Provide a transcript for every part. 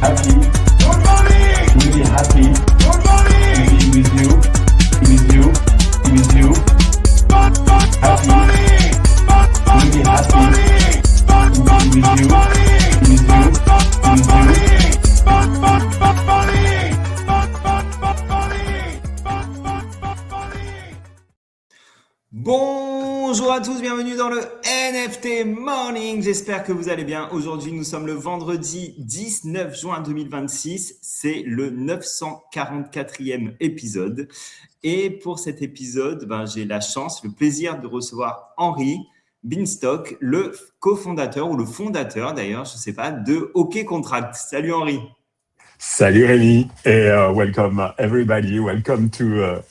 happy. Good morning. To be happy. Good morning. To be with you. With you. With you. Happy. To be happy. To be with you. With you. With you. Bonjour à tous, bienvenue dans le NFT Morning. J'espère que vous allez bien. Aujourd'hui, nous sommes le vendredi 19 juin 2026. C'est le 944e épisode. Et pour cet épisode, j'ai la chance, le plaisir de recevoir Henri Bienstock, le cofondateur ou le fondateur d'ailleurs, je ne sais pas, de OK Contract. Salut Henri. Salut Rémi et welcome everybody, welcome to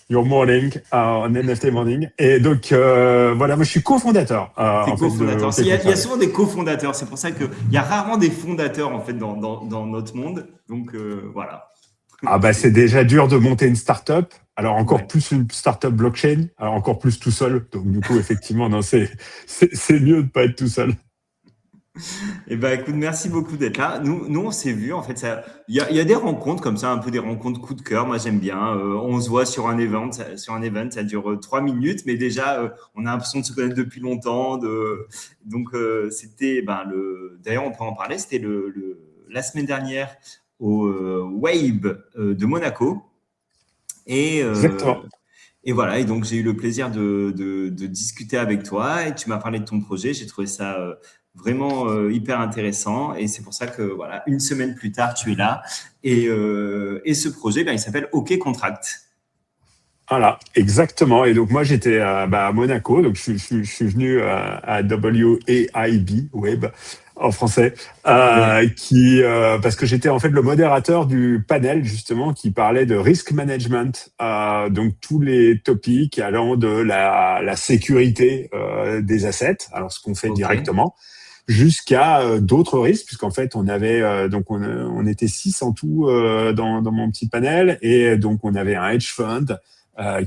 your morning, on NFT Morning. Et donc voilà, moi je suis cofondateur. Cofondateur. Il y a souvent des cofondateurs, c'est pour ça qu'il y a rarement des fondateurs en fait dans notre monde. Donc voilà. Ah bah c'est déjà dur de monter une startup. Alors encore plus une startup blockchain, alors encore plus tout seul. Donc du coup effectivement non, c'est mieux de pas être tout seul. Eh ben, écoute, merci beaucoup d'être là. Nous, on s'est vu, en fait, il y a des rencontres comme ça, un peu des rencontres coup de cœur. Moi, j'aime bien. On se voit sur un event, ça dure 3 minutes, mais déjà, on a l'impression de se connaître depuis longtemps. Donc, c'était, d'ailleurs, on peut en parler. C'était la semaine dernière au Wave de Monaco. Exactement. Et voilà. Et donc, j'ai eu le plaisir de discuter avec toi. Et tu m'as parlé de ton projet. J'ai trouvé ça vraiment hyper intéressant, et c'est pour ça que voilà, une semaine plus tard tu es là, et ce projet il s'appelle OK Contract. Voilà, exactement. Et donc moi j'étais à Monaco, donc je suis venu à WAIB Web en français, parce que j'étais en fait le modérateur du panel justement qui parlait de risk management, donc tous les topics allant de la sécurité des assets, alors ce qu'on fait directement, jusqu'à d'autres risques, puisqu'en fait on avait on était 6 en tout dans mon petit panel, et donc on avait un hedge fund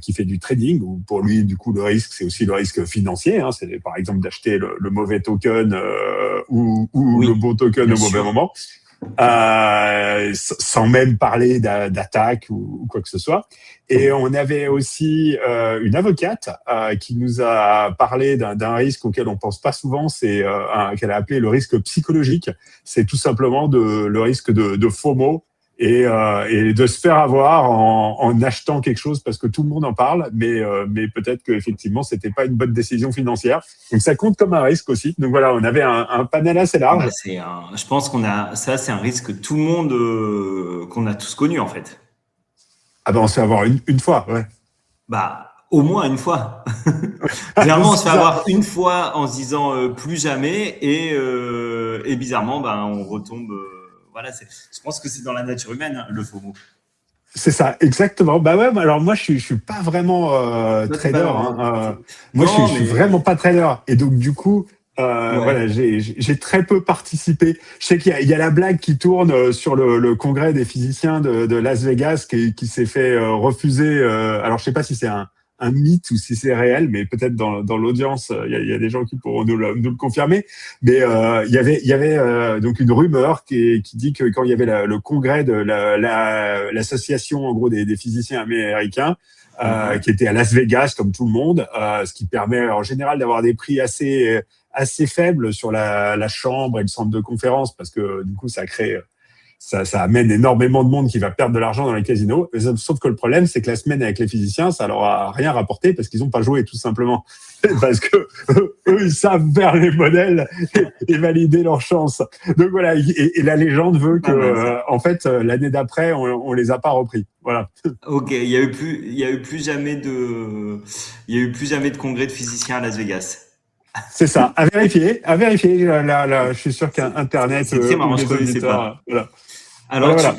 qui fait du trading, où pour lui du coup le risque c'est aussi le risque financier, c'est par exemple d'acheter le mauvais token ou le bon token au mauvais moment, sans même parler d'attaque ou quoi que ce soit. Et on avait aussi une avocate qui nous a parlé d'un risque auquel on pense pas souvent, c'est qu'elle a appelé le risque psychologique. C'est tout simplement le risque de FOMO, et de se faire avoir en achetant quelque chose parce que tout le monde en parle, mais peut-être que effectivement c'était pas une bonne décision financière. Donc ça compte comme un risque aussi. Donc voilà, on avait un panel assez large. Je pense c'est un risque que tout le monde qu'on a tous connu en fait. Ah on se fait avoir une fois, ouais. Au moins une fois. Généralement, on se fait avoir une fois en se disant plus jamais, et bizarrement, on retombe. Voilà, je pense que c'est dans la nature humaine, le FOMO. C'est ça, exactement. Alors moi, je suis pas vraiment trader. Moi, je suis vraiment pas trader. Et donc, du coup, voilà, j'ai très peu participé. Je sais qu'il y a la blague qui tourne sur le congrès des physiciens de Las Vegas qui s'est fait refuser. Alors, je sais pas si c'est un mythe ou si c'est réel, mais peut-être dans l'audience, il y a des gens qui pourront nous le confirmer. Mais il y avait donc une rumeur qui dit que quand il y avait le congrès de l'association en gros des physiciens américains, qui était à Las Vegas comme tout le monde, ce qui permet en général d'avoir des prix assez faibles sur la chambre et le centre de conférence, parce que du coup ça amène énormément de monde qui va perdre de l'argent dans les casinos. Sauf que le problème, c'est que la semaine avec les physiciens, ça leur a rien rapporté parce qu'ils n'ont pas joué, tout simplement. Parce que eux, ils savent faire les modèles et valider leurs chances. Donc voilà, et la légende veut que, en fait, l'année d'après, on les a pas repris. Voilà. Ok, il y a eu plus jamais de congrès de physiciens à Las Vegas. C'est ça, à vérifier. Là, je suis sûr qu'Internet, c'est très marrant, je connaissais pas. Voilà. Alors, voilà.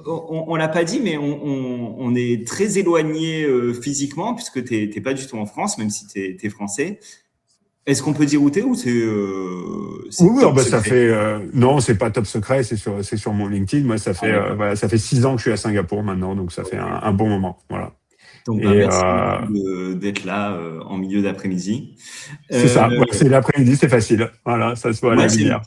On l'a pas dit, mais on est très éloigné physiquement, puisque t'es pas du tout en France, même si t'es français. Est-ce qu'on peut dire où t'es, ou c'est oui, ça fait non, c'est pas top secret, c'est sur mon LinkedIn. Moi, ça fait 6 ans que je suis à Singapour maintenant, donc ça fait un bon moment. Voilà. Donc, merci beaucoup d'être là en milieu d'après-midi. C'est ça, c'est l'après-midi, c'est facile. Voilà, ça se voit à la lumière.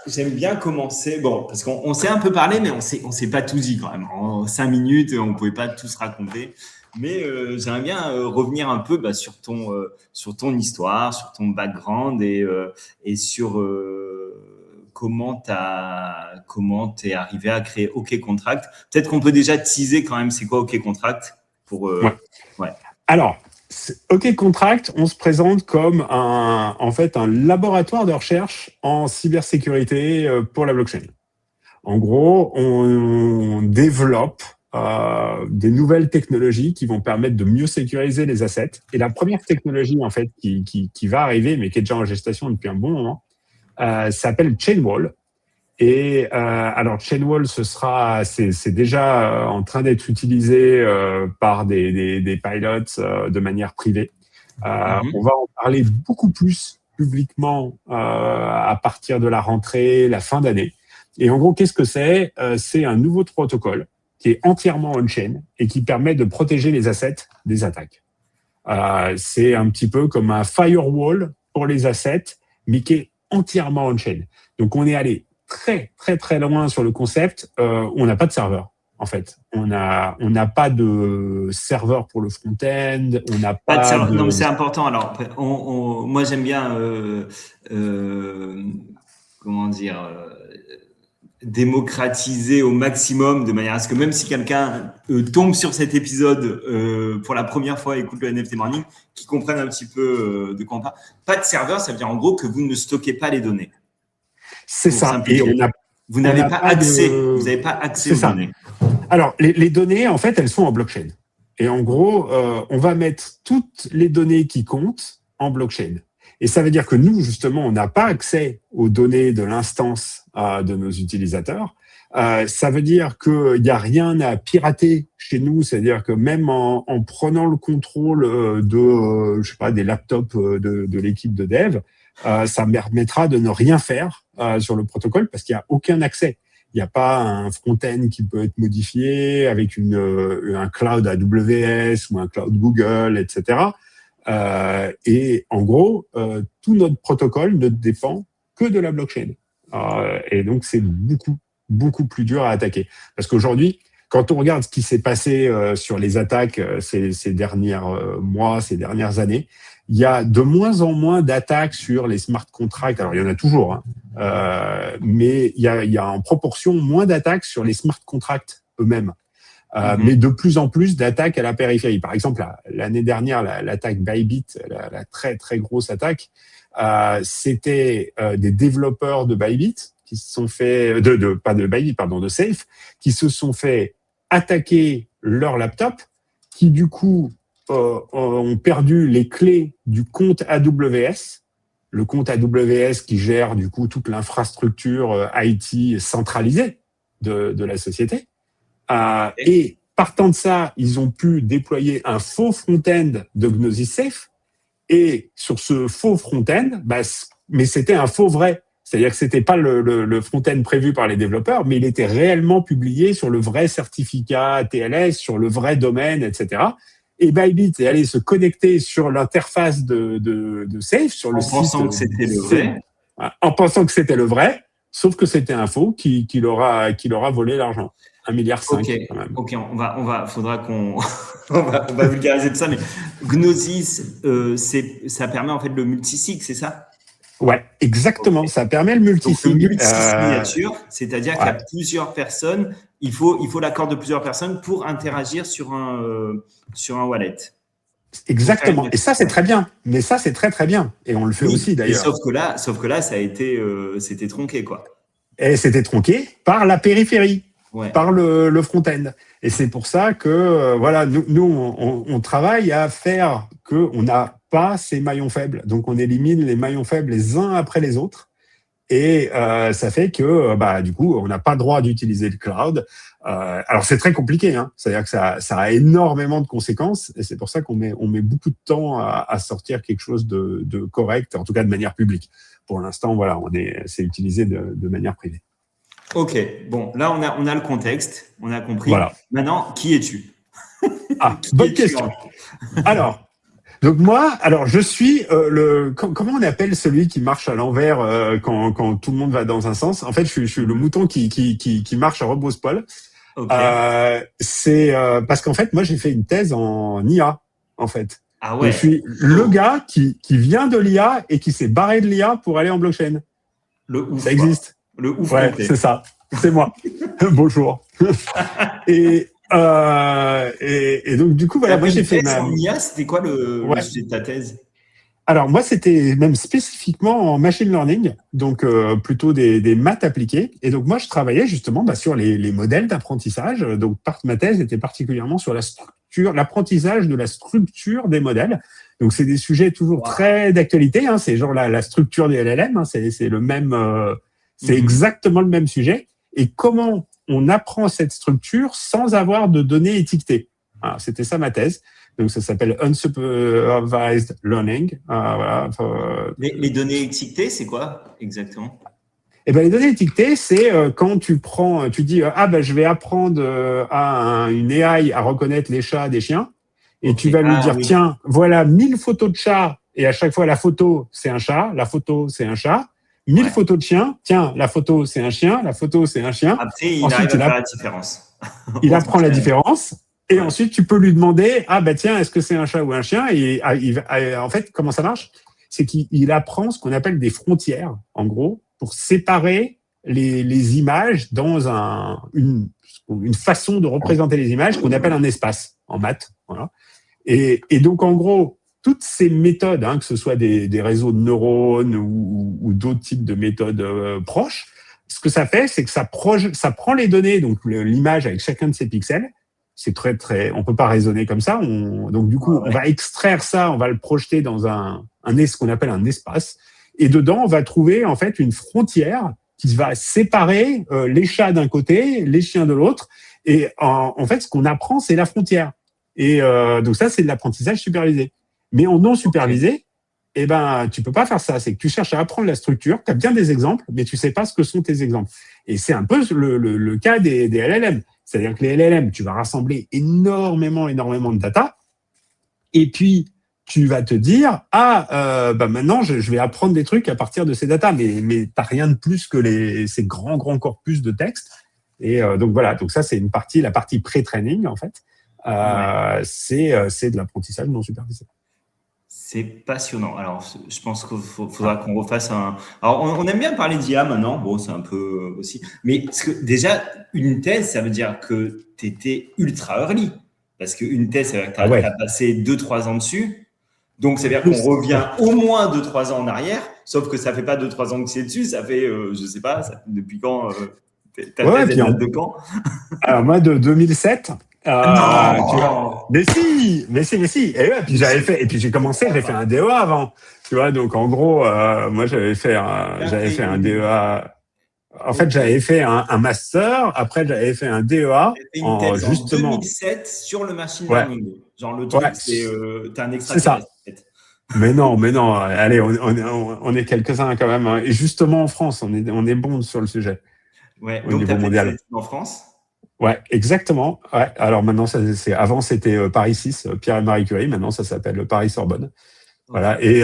J'aime bien commencer, parce qu'on s'est un peu parlé, mais on s'est pas tout dit quand même. En 5 minutes, on pouvait pas tout se raconter. Mais j'aimerais bien revenir un peu sur ton histoire, sur ton background et sur comment t'es arrivé à créer OK Contract. Peut-être qu'on peut déjà teaser quand même c'est quoi OK Contract pour. Ouais. Alors, OK Contract, on se présente comme un laboratoire de recherche en cybersécurité pour la blockchain. En gros, on développe des nouvelles technologies qui vont permettre de mieux sécuriser les assets. Et la première technologie en fait qui va arriver, mais qui est déjà en gestation depuis un bon moment, s'appelle Chainwall. Et alors Chainwall, c'est déjà en train d'être utilisé par des pilotes de manière privée. On va en parler beaucoup plus publiquement à partir de la rentrée, la fin d'année. Et en gros, qu'est-ce que c'est ? C'est un nouveau protocole qui est entièrement on-chain et qui permet de protéger les assets des attaques. C'est un petit peu comme un firewall pour les assets, mais qui est entièrement on-chain. Donc, on est allé très, très, très loin sur le concept. On n'a pas de serveur, en fait. On n'a pas de serveur pour le front-end. On n'a pas de serveur. Non, mais c'est important. Alors, moi, j'aime bien, démocratiser au maximum de manière à ce que même si quelqu'un tombe sur cet épisode pour la première fois et écoute le NFT Morning, qu'il comprenne un petit peu de quoi on parle. Pas de serveur, ça veut dire en gros que vous ne stockez pas les données. C'est ça. Et vous n'avez pas accès aux données. Alors, les données, en fait, elles sont en blockchain. Et en gros, on va mettre toutes les données qui comptent en blockchain. Et ça veut dire que nous, justement, on n'a pas accès aux données de l'instance de nos utilisateurs. Ça veut dire qu'il n'y a rien à pirater chez nous. C'est-à-dire que même en prenant le contrôle des laptops de l'équipe de dev, ça permettra de ne rien faire sur le protocole parce qu'il n'y a aucun accès. Il n'y a pas un front-end qui peut être modifié avec un cloud AWS ou un cloud Google, etc. Et en gros, tout notre protocole ne dépend que de la blockchain. Et donc, c'est beaucoup, beaucoup plus dur à attaquer. Parce qu'aujourd'hui, quand on regarde ce qui s'est passé sur les attaques ces derniers mois, ces dernières années, il y a de moins en moins d'attaques sur les smart contracts. Alors, il y en a toujours, hein, mais il y a en proportion moins d'attaques sur les smart contracts eux-mêmes. Mais de plus en plus d'attaques à la périphérie. Par exemple, l'année dernière, l'attaque Bybit, la très très grosse attaque, c'était des développeurs de Bybit qui se sont fait de Safe, qui se sont fait attaquer leur laptop, qui du coup ont perdu les clés du compte AWS, le compte AWS qui gère du coup toute l'infrastructure IT centralisée de la société. Et partant de ça, ils ont pu déployer un faux front-end de Gnosis Safe. Et sur ce faux front-end, mais c'était un faux vrai. C'est-à-dire que c'était pas le front-end prévu par les développeurs, mais il était réellement publié sur le vrai certificat TLS, sur le vrai domaine, etc. Et Bybit est allé se connecter sur l'interface de Safe, sur le site. En pensant que c'était le vrai. En pensant que c'était le vrai, sauf que c'était un faux qui leur a volé l'argent. 1,5 milliard quand même. Ok, faudra qu'on on va vulgariser tout ça, mais Gnosis, ça permet en fait le multisig, c'est ça? Ouais, exactement. Okay. Ça permet le multisig. Donc, le multisignature, c'est-à-dire qu'il y a plusieurs personnes. Il faut l'accord de plusieurs personnes pour interagir sur un wallet. Exactement. Et ça, c'est très bien. Mais ça, c'est très, très bien. Et on le fait aussi, d'ailleurs. Sauf que là, ça a été, c'était tronqué, quoi. Et c'était tronqué par la périphérie, par le front-end. Et c'est pour ça que, nous, on travaille à faire qu'on n'a pas ces maillons faibles. Donc, on élimine les maillons faibles les uns après les autres. Et ça fait que, du coup, on n'a pas le droit d'utiliser le cloud. Alors, c'est très compliqué, hein. C'est-à-dire que ça a énormément de conséquences. Et c'est pour ça qu'on met beaucoup de temps à sortir quelque chose de correct, en tout cas de manière publique. Pour l'instant, c'est utilisé de manière privée. Ok, bon, là, on a le contexte, on a compris. Voilà. Maintenant, qui es-tu? Bonne question. Alors, donc moi, je suis comment on appelle celui qui marche à l'envers quand tout le monde va dans un sens. En fait, je suis le mouton qui marche à rebrousse-poil. Okay. C'est parce qu'en fait, moi, j'ai fait une thèse en IA, en fait. Ah ouais. Donc, je suis le gars qui vient de l'IA et qui s'est barré de l'IA pour aller en blockchain. Le ouf. Ça existe. Le ouf. Ouais, c'est ça. C'est moi. Bonjour. et donc, du coup, voilà, moi, j'ai fait ma... En IA, c'était quoi le sujet de ta thèse? Alors, moi, c'était même spécifiquement en machine learning, donc plutôt des maths appliquées. Et donc, moi, je travaillais justement sur les modèles d'apprentissage. Donc, ma thèse était particulièrement sur l'apprentissage de la structure des modèles. Donc, c'est des sujets toujours très d'actualité. Hein, c'est genre la structure des LLM. Hein, c'est le même, c'est exactement le même sujet. Et comment on apprend cette structure sans avoir de données étiquetées. Alors, c'était ça ma thèse. Donc, ça s'appelle Unsupervised Learning. Les données étiquetées, c'est quoi exactement? Eh ben, les données étiquetées, c'est quand tu dis je vais apprendre à une AI à reconnaître les chats des chiens, et tu vas lui dire tiens, voilà 1000 photos de chats, et à chaque fois la photo c'est un chat, la photo c'est un chat. 1000 photos de chiens, tiens, la photo c'est un chien, la photo c'est un chien. Après, il arrive à faire la différence. Il apprend la différence. Et ensuite, tu peux lui demander, tiens, est-ce que c'est un chat ou un chien? Et en fait, comment ça marche? C'est qu'il apprend ce qu'on appelle des frontières, en gros, pour séparer les images dans une façon de représenter les images qu'on appelle un espace en maths. Voilà. Et donc, en gros, toutes ces méthodes, que ce soit des réseaux de neurones ou d'autres types de méthodes proches, ce que ça fait, c'est que ça prend les données, donc l'image avec chacun de ces pixels. C'est très, on peut pas raisonner comme ça. Donc du coup, on va extraire ça, on va le projeter dans ce qu'on appelle un espace, et dedans, on va trouver en fait une frontière qui va séparer les chats d'un côté, les chiens de l'autre. Et en fait, ce qu'on apprend, c'est la frontière. Et donc ça, c'est de l'apprentissage supervisé. Mais en non supervisé, tu peux pas faire ça. C'est que tu cherches à apprendre la structure. Tu as bien des exemples, mais tu sais pas ce que sont tes exemples. Et c'est un peu le cas des LLM. C'est-à-dire que les LLM, tu vas rassembler énormément de data, et puis tu vas te dire maintenant je vais apprendre des trucs à partir de ces data, mais t'as rien de plus que ces grands corpus de texte. Et donc voilà, donc ça c'est la partie pré-training en fait. C'est de l'apprentissage non supervisé. C'est passionnant. Alors, je pense qu'il faudra qu'on refasse un... Alors, on aime bien parler d'IA maintenant. Bon, c'est un peu aussi... Mais parce que déjà, une thèse, ça veut dire que tu étais ultra early. Parce qu'une thèse, ça veut dire que tu as passé 2-3 ans dessus. Donc, ça veut dire qu'on revient au moins 2-3 ans en arrière. Sauf que ça ne fait pas 2-3 ans que c'est dessus. Ça fait, je ne sais pas, depuis quand ta thèse date de quand? Alors, moi, de 2007... non. Tu vois. Mais si. Et puis j'ai commencé, j'ai fait un DEA avant. Tu vois, donc en gros, moi j'avais fait un DEA. En fait, j'avais fait un master. Après, j'avais fait un DEA une thèse justement en 2007 sur le machine learning. Genre le truc, t'as un extra. C'est ça. Mais non. Allez, on est quelques-uns quand même. Et justement en France, on est bon sur le sujet. Ouais. Donc t'as fait en France. Ouais, exactement. Ouais. Alors maintenant, avant c'était Paris 6, Pierre et Marie Curie. Maintenant, ça s'appelle Paris Sorbonne. Voilà. Et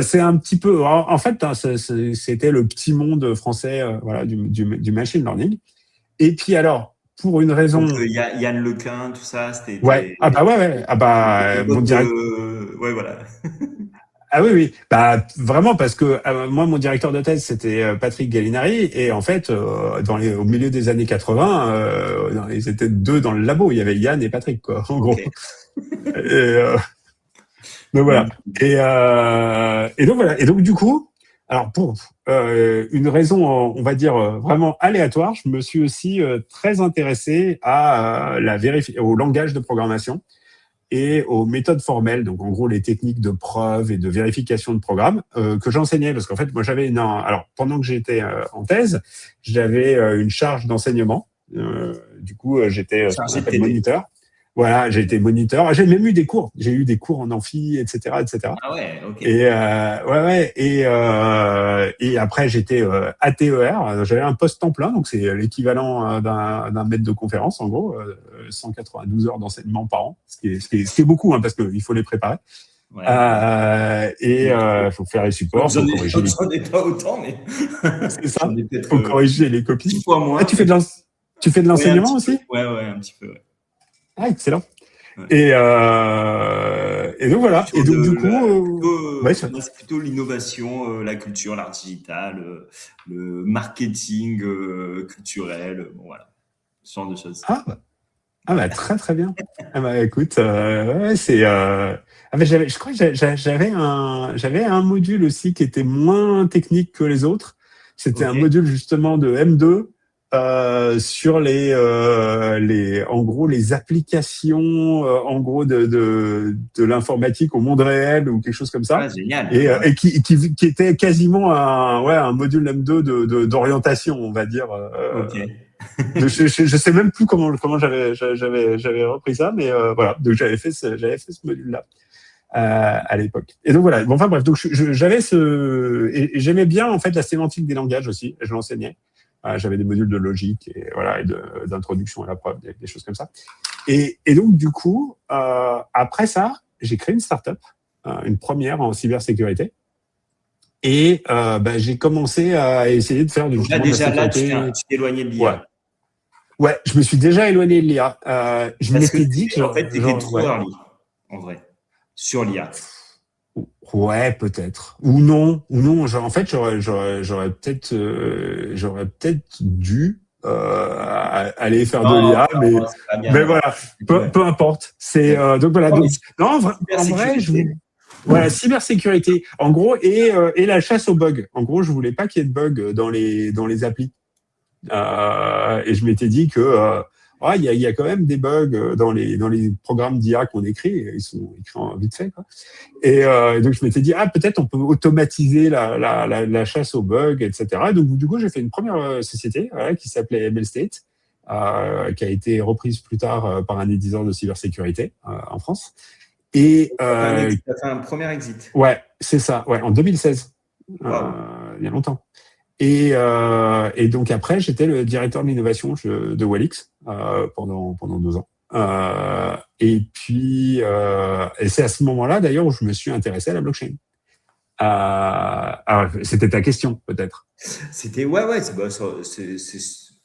c'est un petit peu. En fait, c'était le petit monde français, du machine learning. Et puis alors, pour une raison. Yann Lequin, tout ça, c'était. Ouais. Mon directeur. Ouais, voilà. Ah oui. Vraiment parce que moi, mon directeur de thèse, c'était Patrick Gallinari. Et en fait, au milieu des années 80, ils étaient deux dans le labo. Il y avait Yann et Patrick, quoi, en gros. Okay. Donc voilà. Et donc voilà. Et donc du coup, alors pour une raison, on va dire vraiment aléatoire, je me suis aussi très intéressé à au langage de programmation et aux méthodes formelles, donc en gros les techniques de preuve et de vérification de programme que j'enseignais, parce qu'en fait moi j'avais alors pendant que j'étais en thèse, j'avais une charge d'enseignement. Du coup j'étais ce qu'on appelle moniteur. Voilà, j'ai été moniteur. J'ai même eu des cours. J'ai eu des cours en amphi, etc., etc. Ah ouais, ok. Et après j'étais ATER. J'avais un poste temps plein, donc c'est l'équivalent d'un maître de conférence en gros, 192 heures d'enseignement par an, ce qui est beaucoup, hein, parce qu'il faut les préparer. Ouais. Faut faire les supports, J'en ai pas autant, mais c'est ça. Faut corriger les copies. 10 fois moins. Ah, tu fais de l'enseignement aussi? Ouais, un petit peu. Ouais. Ah, excellent. Ouais. Et donc voilà. Et donc du coup, c'est plutôt l'innovation, la culture, l'art digital, le marketing culturel, bon voilà, ce genre de choses. Ah bah très très bien. Ah bah écoute, c'est. Je crois que j'avais un module aussi qui était moins technique que les autres. C'était un module justement de M2. Sur en gros les applications en gros de l'informatique au monde réel ou quelque chose comme ça. Ah, génial. Et qui était quasiment un module M2 d'orientation, on va dire. Je sais même plus comment j'avais repris ça, mais voilà, donc j'avais fait ce module là à l'époque. Et donc voilà, bon, enfin bref, donc j'avais et j'aimais bien en fait la sémantique des langages aussi, je l'enseignais. J'avais des modules de logique et voilà, et d'introduction à la preuve, des choses comme ça. Et donc du coup, après ça, j'ai créé une startup, une première en cybersécurité. Et j'ai commencé à essayer de faire du déjà là, tu t'es éloigné de l'IA. Ouais, je me suis déjà éloigné de l'IA. Je m'étais dit que en fait, t'étais trop early, en vrai, sur l'IA. Ouais, peut-être. Ou non. En fait, j'aurais peut-être dû aller faire de l'IA, mais voilà, peu importe. C'est donc voilà. Donc, non, en vrai, voilà, cybersécurité. En gros, et la chasse aux bugs. En gros, je voulais pas qu'il y ait de bugs dans les applis. Et je m'étais dit que il y a quand même des bugs dans les programmes d'IA qu'on écrit. Ils sont écrits vite fait, quoi. Et donc je m'étais dit peut-être on peut automatiser la chasse aux bugs, etc. Donc du coup j'ai fait une première société qui s'appelait ML State, qui a été reprise plus tard par un éditeur de cybersécurité en France. Et tu as fait un premier exit. Ouais, c'est ça. Ouais, en 2016. Wow. Il y a longtemps. Et donc après, j'étais le directeur de l'innovation de Wellix pendant 2 ans. Et puis, et c'est à ce moment-là, d'ailleurs, où je me suis intéressé à la blockchain. Alors, c'était ta question, peut-être. C'était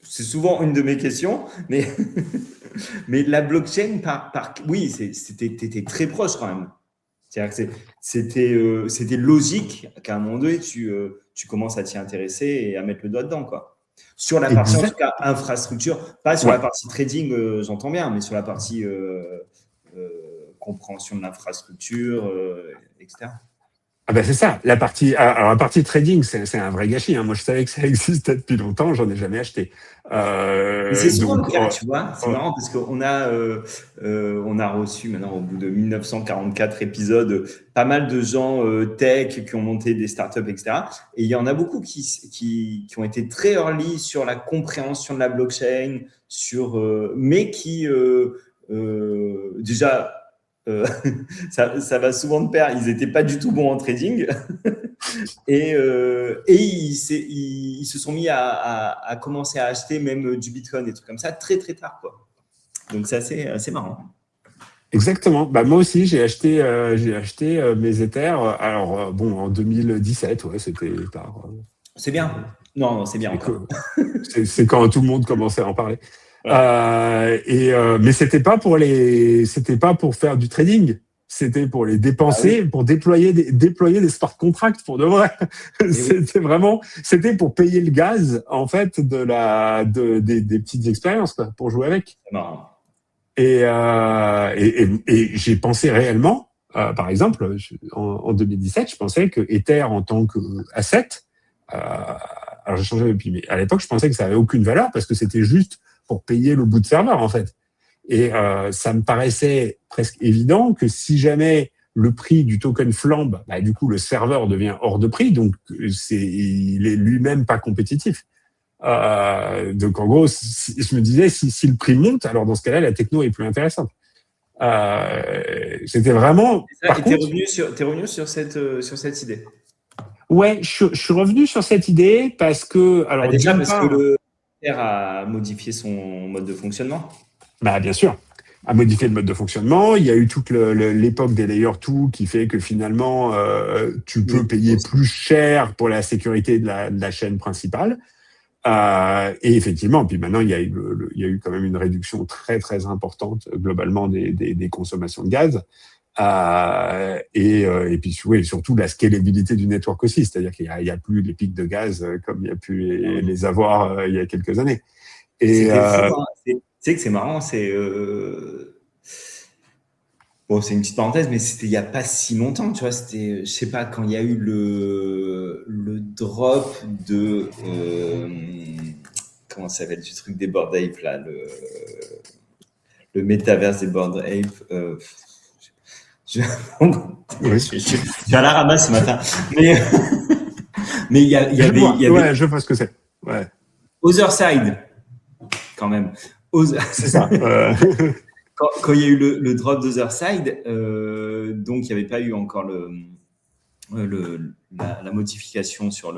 c'est souvent une de mes questions, mais mais la blockchain oui, t'étais très proche quand même. C'est-à-dire que c'était logique qu'à un moment donné, tu commences à t'y intéresser et à mettre le doigt dedans, quoi. Sur la partie, en tout cas, infrastructure, pas sur la partie trading, j'entends bien, mais sur la partie compréhension de l'infrastructure, etc. Ah ben c'est ça. La partie trading, c'est un vrai gâchis. Hein. Moi, je savais que ça existait depuis longtemps, j'en ai jamais acheté. Mais c'est souvent le cas, tu vois. C'est marrant parce qu'on a reçu maintenant, au bout de 1944 épisodes, pas mal de gens tech qui ont monté des startups, etc. Et il y en a beaucoup qui ont été très early sur la compréhension de la blockchain, mais qui déjà ça va souvent de pair. Ils n'étaient pas du tout bons en trading et ils se sont mis à commencer à acheter même du Bitcoin et des trucs comme ça très très tard, quoi. Donc c'est assez marrant. Exactement. Bah moi aussi j'ai acheté mes Ethers. Alors bon en 2017, ouais, c'était tard. C'est bien. Non, c'est bien. C'est quand tout le monde commençait à en parler. Mais c'était pas pour faire du trading, c'était pour les dépenser, pour déployer des smart contracts pour de vrai. C'était pour payer le gaz en fait des petites expériences, quoi, pour jouer avec. C'est marrant. Et j'ai pensé réellement, par exemple, en 2017, je pensais que Ether en tant que asset, alors j'ai changé depuis, mais à l'époque je pensais que ça avait aucune valeur parce que c'était juste pour payer le bout de serveur, en fait. Et ça me paraissait presque évident que si jamais le prix du token flambe, du coup, le serveur devient hors de prix, donc il est lui-même pas compétitif. Donc, en gros, je me disais, si le prix monte, alors dans ce cas-là, la techno est plus intéressante. C'était vraiment. Et t'es revenu sur cette idée. Ouais, je suis revenu sur cette idée parce que alors déjà parce que le père a modifié son mode de fonctionnement. Bah bien sûr, a modifié le mode de fonctionnement. Il y a eu toute l'époque des layer 2 qui fait que finalement tu peux payer plus cher pour la sécurité de la chaîne principale. Et effectivement, puis maintenant il y a eu quand même une réduction très très importante globalement des consommations de gaz. Et puis oui, surtout la scalabilité du network aussi, c'est-à-dire qu'il y a plus les pics de gaz comme il y a pu les avoir il y a quelques années. Et tu sais que c'est marrant, bon, c'est une petite parenthèse, mais c'était il y a pas si longtemps, tu vois, c'était, je sais pas, quand il y a eu le drop de comment ça s'appelle, du truc des Bored Ape là, le métaverse des Bored Ape. Je suis à la ramasse ce matin. Mais il y avait. Ouais, je vois ce que c'est. Ouais. Otherside, quand même. C'est ça. Quand il y a eu le drop d'Otherside, donc il n'y avait pas eu encore la modification sur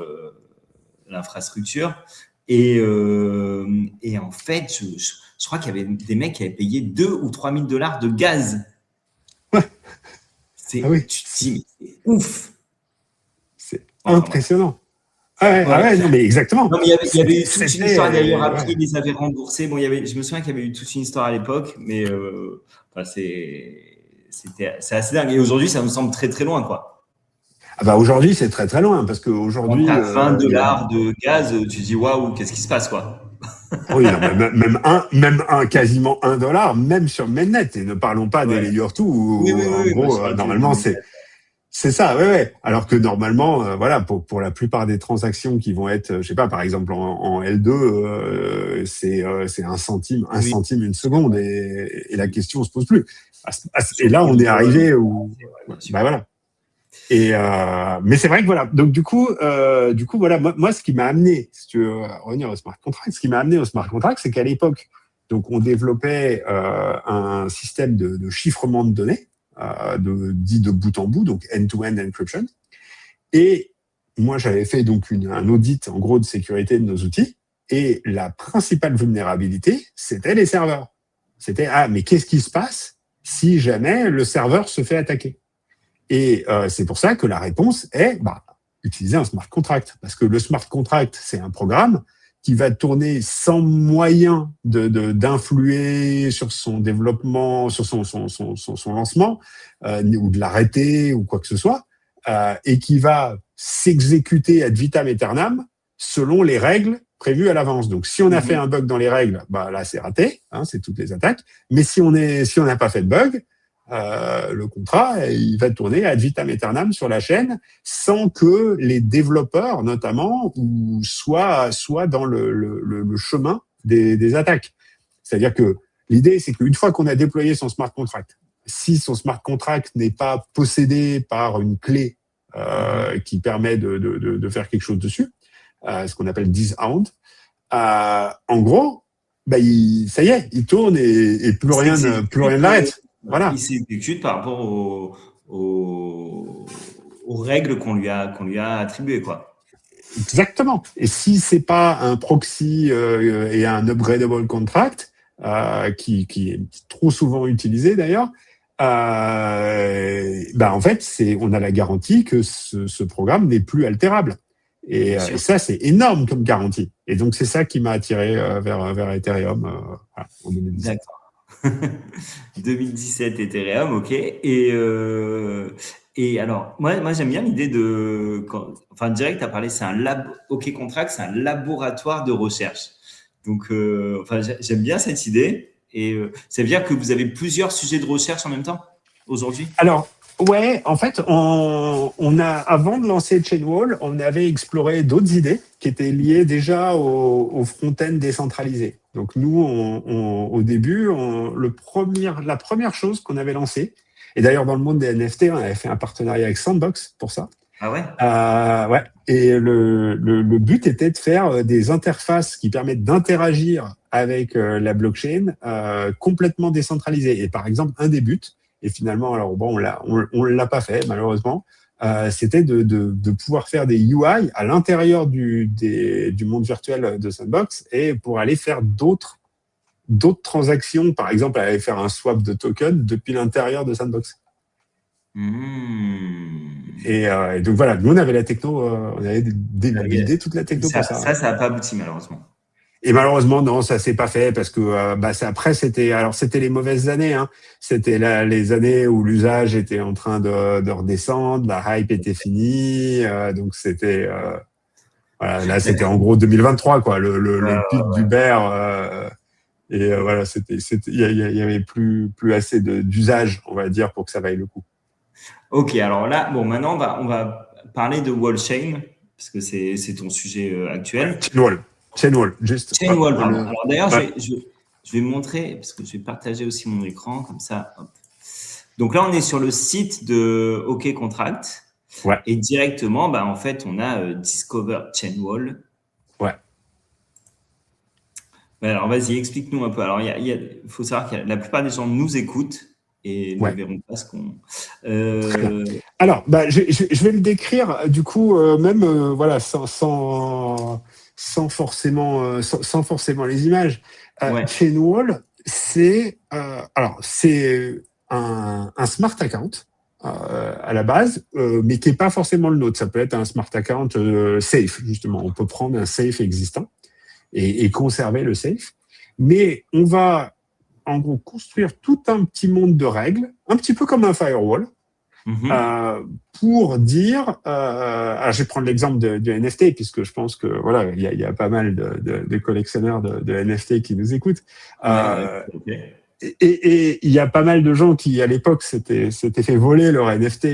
l'infrastructure. Et en fait, je crois qu'il y avait des mecs qui avaient payé 2 000 ou 3 000 $ de gaz. Ouais. Tu te dis, mais c'est ouf. C'est impressionnant. Ouais, non, mais exactement. Non, mais il y avait eu toute une histoire d'ailleurs. Après, ils les avaient remboursés. Bon, je me souviens qu'il y avait eu toute une histoire à l'époque, mais c'est assez dingue. Et aujourd'hui, ça nous semble très très loin, quoi. Ah bah aujourd'hui, c'est très très loin parce qu'aujourd'hui. Quand t'as 20 $ de gaz, tu te dis waouh, qu'est-ce qui se passe, quoi. Oui, même quasiment $1, même sur Mainnet. Et ne parlons pas des layer 2 où, en gros, normalement, c'est ça, ouais. Alors que normalement, voilà, pour la plupart des transactions qui vont être, je sais pas, par exemple en L2, c'est 1 centime une seconde et la question se pose plus. Et là, on est arrivé où, bah voilà. Et mais c'est vrai que voilà. Donc du coup voilà, moi ce qui m'a amené, si tu veux revenir au smart contract, ce qui m'a amené au smart contract, c'est qu'à l'époque, donc on développait un système de chiffrement de données, dit de bout en bout, donc end-to-end encryption. Et moi j'avais fait donc un audit en gros de sécurité de nos outils. Et la principale vulnérabilité, c'était les serveurs. C'était mais qu'est-ce qui se passe si jamais le serveur se fait attaquer? Et c'est pour ça que la réponse est utiliser un smart contract. Parce que le smart contract, c'est un programme qui va tourner sans moyen d'influer sur son développement, sur son lancement, ou de l'arrêter, ou quoi que ce soit, et qui va s'exécuter ad vitam aeternam selon les règles prévues à l'avance. Donc, si on a fait un bug dans les règles, là, c'est raté, c'est toutes les attaques. Mais si on n'a pas fait de bug, le contrat, il va tourner ad vitam aeternam sur la chaîne sans que les développeurs, notamment, soient dans le chemin des attaques. C'est-à-dire que l'idée, c'est qu'une fois qu'on a déployé son smart contract, si son smart contract n'est pas possédé par une clé qui permet de faire quelque chose dessus, ce qu'on appelle dishound, en gros, ça y est, il tourne et plus rien ne l'arrête. Voilà. Il s'exécute par rapport aux règles qu'on lui a attribuées, quoi. Exactement. Et si c'est pas un proxy et un upgradable contract, qui est trop souvent utilisé d'ailleurs, en fait, on a la garantie que ce programme n'est plus altérable. Et ça, c'est énorme comme garantie. Et donc, c'est ça qui m'a attiré vers Ethereum en 2017. D'accord. 2017 Ethereum, ok. Et alors, moi j'aime bien l'idée direct, tu as parlé, c'est un OK Contract, c'est un laboratoire de recherche. Donc, j'aime bien cette idée. Et ça veut dire que vous avez plusieurs sujets de recherche en même temps aujourd'hui? Alors, ouais, en fait, avant de lancer Chainwall, on avait exploré d'autres idées qui étaient liées déjà au front-end décentralisé. Donc nous, au début, la première chose qu'on avait lancée, et d'ailleurs dans le monde des NFT, on avait fait un partenariat avec Sandbox pour ça. Ah ouais? Ouais. Et le but était de faire des interfaces qui permettent d'interagir avec la blockchain complètement décentralisée. Et par exemple, un des buts, et finalement, alors bon, on l'a pas fait malheureusement, c'était de pouvoir faire des UI à l'intérieur du monde virtuel de Sandbox et pour aller faire d'autres transactions, par exemple, aller faire un swap de token depuis l'intérieur de Sandbox. Et donc voilà, nous on avait la techno, on avait buildé toute la techno pour ça. Ça n'a pas abouti malheureusement. Et malheureusement, non, ça s'est pas fait parce que après c'était les mauvaises années. Hein. C'était les années où l'usage était en train de redescendre, la hype était finie, donc c'était voilà, là c'était en gros 2023 quoi, le pic d'Uber. Et voilà, il y avait plus assez d'usage, on va dire, pour que ça vaille le coup. Ok, alors là, bon, maintenant on va parler de Wallchain parce que c'est ton sujet actuel. Chainwall, juste. Chainwall, pardon. Alors d'ailleurs, je vais montrer, parce que je vais partager aussi mon écran, comme ça. Hop. Donc là, on est sur le site de OK Contract. Ouais. Et directement, en fait, on a Discover Chainwall. Ouais. Alors vas-y, explique-nous un peu. Alors, il faut savoir que la plupart des gens nous écoutent et ne verront pas ce qu'on. Alors, je vais le décrire, du coup, même voilà, sans forcément les images. Chainwall, c'est un smart account à la base, mais qui n'est pas forcément le nôtre. Ça peut être un smart account safe, justement. On peut prendre un safe existant et conserver le safe. Mais on va, en gros, construire tout un petit monde de règles, un petit peu comme un firewall, pour dire, alors je vais prendre l'exemple de NFT puisque je pense que voilà, il y a pas mal de collectionneurs de NFT qui nous écoutent. Et il y a pas mal de gens qui à l'époque s'étaient fait voler leur NFT,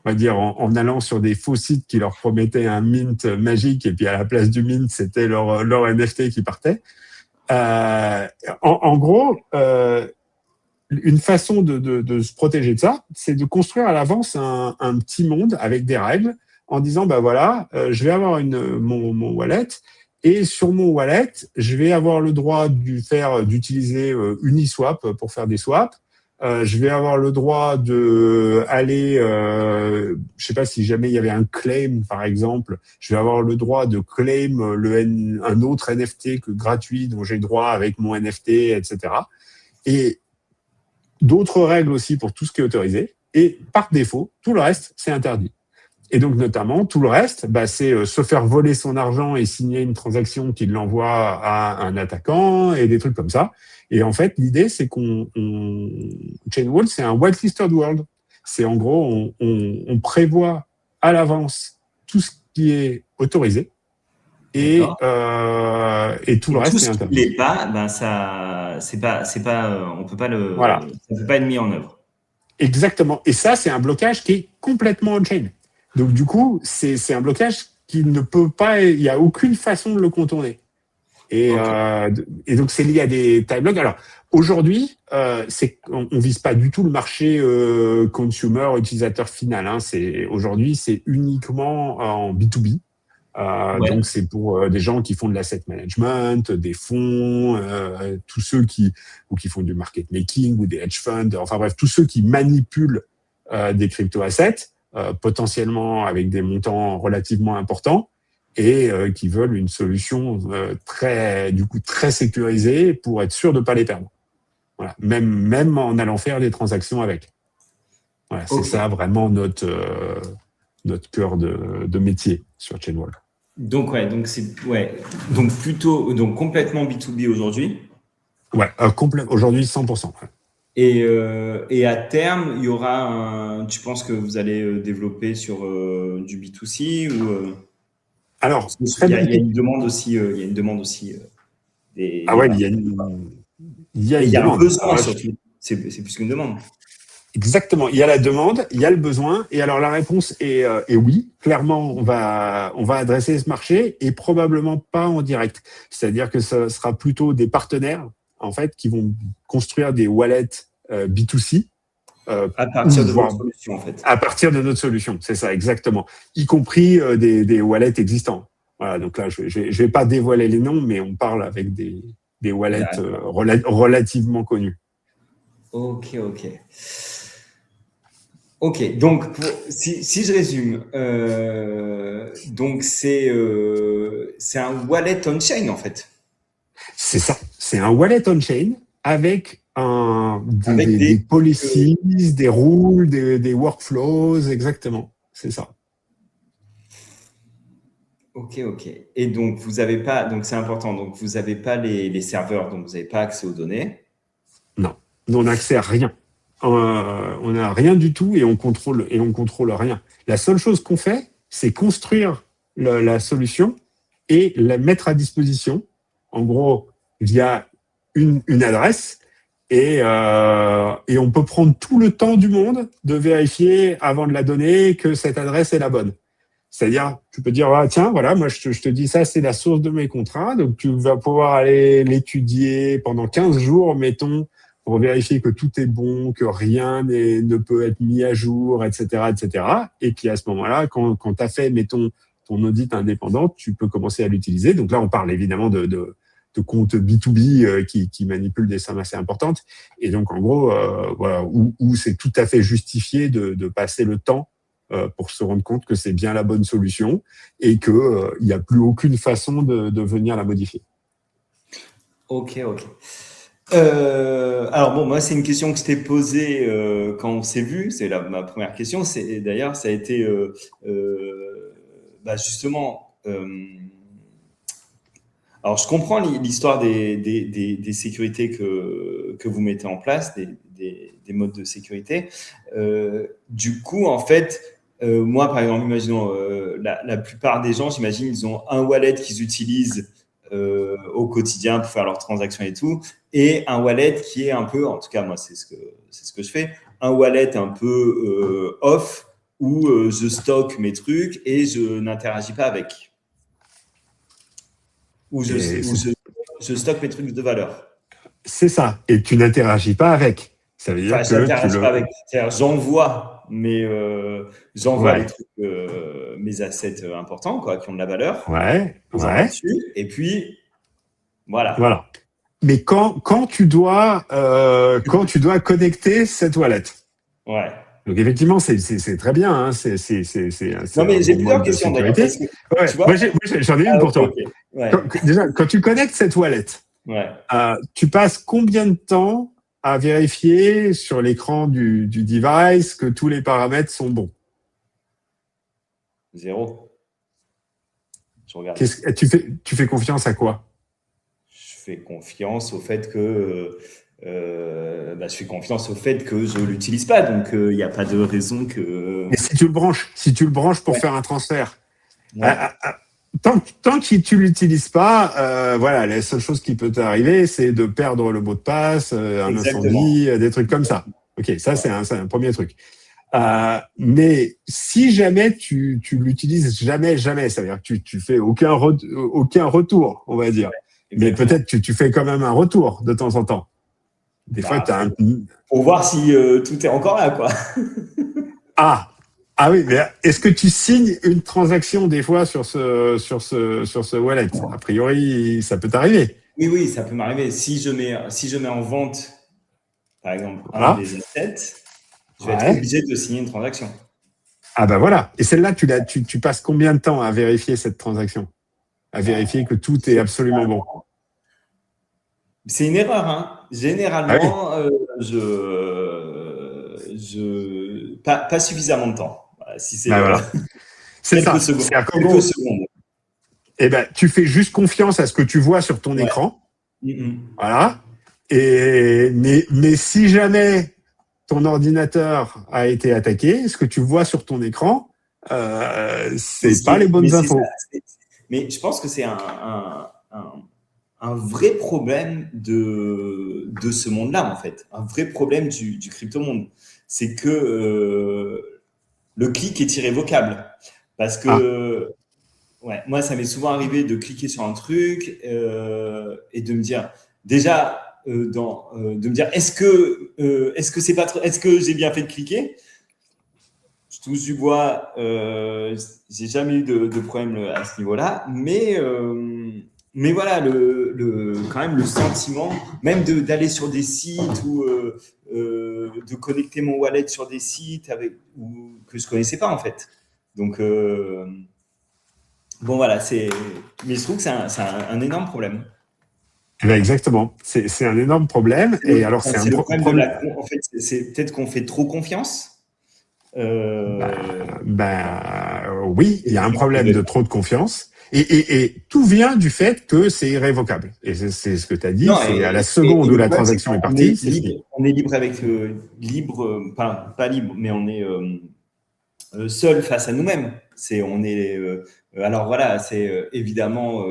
on va dire en allant sur des faux sites qui leur promettaient un mint magique et puis à la place du mint c'était leur NFT qui partait. En gros. Une façon de se protéger de ça, c'est de construire à l'avance un petit monde avec des règles en disant, je vais avoir mon wallet et sur mon wallet, je vais avoir le droit d'utiliser Uniswap pour faire des swaps. Je vais avoir le droit de aller, je sais pas si jamais il y avait un claim par exemple, je vais avoir le droit de claim un autre NFT gratuit dont j'ai le droit avec mon NFT, etc. Et d'autres règles aussi pour tout ce qui est autorisé. Et par défaut, tout le reste, c'est interdit. Et donc, notamment, tout le reste, c'est se faire voler son argent et signer une transaction qui l'envoie à un attaquant et des trucs comme ça. Et en fait, l'idée, c'est Chainwall, c'est un whitelisted world. C'est en gros, on prévoit à l'avance tout ce qui est autorisé. Et tout le reste est interdit. Tout ce qui n'est pas, ça, c'est pas, on peut pas ça peut pas être mis en œuvre. Exactement. Et ça, c'est un blocage qui est complètement on-chain. Donc, du coup, c'est un blocage qui ne peut pas, il n'y a aucune façon de le contourner. Et donc, c'est lié à des time blocks. Alors, aujourd'hui, on vise pas du tout le marché consumer, utilisateur final. Hein. Aujourd'hui, c'est uniquement en B2B. Donc, c'est pour des gens qui font de l'asset management, des fonds, tous ceux qui font du market making ou des hedge funds, enfin bref, tous ceux qui manipulent des crypto-assets, potentiellement avec des montants relativement importants et qui veulent une solution très sécurisée pour être sûr de ne pas les perdre. Voilà. Même en allant faire des transactions avec. Voilà, c'est ça vraiment notre cœur de métier sur Chainwall. Donc complètement B2B aujourd'hui. Ouais, aujourd'hui 100%. Ouais. Et à terme, il y aura tu penses que vous allez développer sur du B2C ou Alors, il y a une demande aussi. Il y a une demande aussi. Il y a un besoin surtout. C'est plus qu'une demande. Exactement. Il y a la demande, il y a le besoin. Et alors, la réponse est oui. Clairement, on va adresser ce marché et probablement pas en direct. C'est-à-dire que ce sera plutôt des partenaires, en fait, qui vont construire des wallets B2C. À partir de notre solution, en fait. À partir de notre solution, c'est ça, exactement. Y compris des wallets existants. Voilà, donc là, je vais pas dévoiler les noms, mais on parle avec des wallets relativement connus. Ok. Ok, donc si je résume, donc c'est un wallet on-chain en fait. C'est ça, c'est un wallet on-chain avec des policies, des rules, des workflows, exactement, c'est ça. Ok. Et donc, vous n'avez pas, donc c'est important, donc vous n'avez pas les serveurs, donc vous n'avez pas accès aux données. Non, on n'a accès à rien. On n'a rien du tout et on contrôle rien. La seule chose qu'on fait, c'est construire la solution et la mettre à disposition, en gros, via une adresse. Et on peut prendre tout le temps du monde de vérifier avant de la donner que cette adresse est la bonne. C'est-à-dire, tu peux dire, ah, tiens, voilà, moi je te dis ça, c'est la source de mes contrats, donc tu vas pouvoir aller l'étudier pendant 15 jours, mettons, pour vérifier que tout est bon, que rien ne peut être mis à jour, etc., etc. Et puis à ce moment-là, quand tu as fait, mettons, ton audit indépendant, tu peux commencer à l'utiliser. Donc là, on parle évidemment de comptes B2B qui manipulent des sommes assez importantes. Et donc, en gros, voilà, où c'est tout à fait justifié de passer le temps pour se rendre compte que c'est bien la bonne solution et qu'il n'y a plus aucune façon de venir la modifier. Ok. Alors bon, moi c'est une question que je t'ai posée quand on s'est vu. C'est ma première question. C'est d'ailleurs ça a été justement. Alors je comprends l'histoire des sécurités que vous mettez en place, des modes de sécurité. Du coup, en fait, moi par exemple, imaginons la plupart des gens, j'imagine, ils ont un wallet qu'ils utilisent au quotidien pour faire leurs transactions et tout, et un wallet qui est un peu, en tout cas moi c'est ce que je fais, un wallet un peu off où je stocke mes trucs et je n'interagis pas avec, où je stocke mes trucs de valeur. C'est ça, et tu n'interagis pas avec. Ça veut dire que j'interagis pas avec, c'est-à-dire j'envoie les trucs, mes assets importants quoi, qui ont de la valeur, dessus, et puis voilà. Mais quand tu dois connecter cette wallet. Ouais. Donc effectivement, c'est très bien. Hein, non mais j'ai plusieurs questions d'ailleurs. Tu vois, moi j'en ai une pour toi. Okay. Ouais. Quand tu connectes cette wallet, tu passes combien de temps à vérifier sur l'écran du device que tous les paramètres sont bons? 0. Je regarde. Tu fais confiance à quoi? Je fais confiance au fait que je fais confiance au fait que je l'utilise pas, donc il n'y a pas de raison que. Mais si tu le branches pour faire un transfert, tant que tu l'utilises pas, voilà, la seule chose qui peut t'arriver, c'est de perdre le mot de passe, un incendie, des trucs comme ça. Ok, ça c'est un premier truc. Mais si jamais tu l'utilises jamais, ça veut dire que tu fais aucun retour, on va dire. Mais peut-être tu fais quand même un retour de temps en temps. Des fois, tu as pour voir si tout est encore là, quoi. Ah oui, mais est-ce que tu signes une transaction des fois sur ce wallet? A priori, ça peut t'arriver. Oui, ça peut m'arriver. Si je mets en vente, par exemple, un des assets, je vais être obligé de signer une transaction. Ah bah voilà. Et celle-là, tu passes combien de temps à vérifier cette transaction? À vérifier que tout est absolument bon? C'est une erreur, hein. Généralement, pas suffisamment de temps. Si c'est c'est ça. Quelques secondes. Eh ben, tu fais juste confiance à ce que tu vois sur ton écran. Voilà. Mais si jamais ton ordinateur a été attaqué, ce que tu vois sur ton écran, c'est pas les bonnes infos. Mais je pense que c'est un vrai problème de ce monde-là, en fait. Un vrai problème du crypto-monde. C'est que le clic est irrévocable. Parce que moi, ça m'est souvent arrivé de cliquer sur un truc et de me dire, déjà, de me dire, est-ce que j'ai bien fait de cliquer? je touche du bois, j'ai jamais eu de problème à ce niveau-là, mais voilà, quand même le sentiment, même d'aller sur des sites ou de connecter mon wallet sur des sites que je connaissais pas en fait. Donc bon voilà, mais je trouve que c'est un énorme problème. Exactement, c'est un énorme problème. Et alors c'est le problème en fait, c'est peut-être qu'on fait trop confiance. Oui, il y a un problème de trop de confiance. Et tout vient du fait que c'est irrévocable. Et c'est ce que tu as dit, c'est à la seconde où la transaction est partie, c'est fini. On est libre avec pas libre, mais on est seul face à nous-mêmes. Alors voilà, c'est évidemment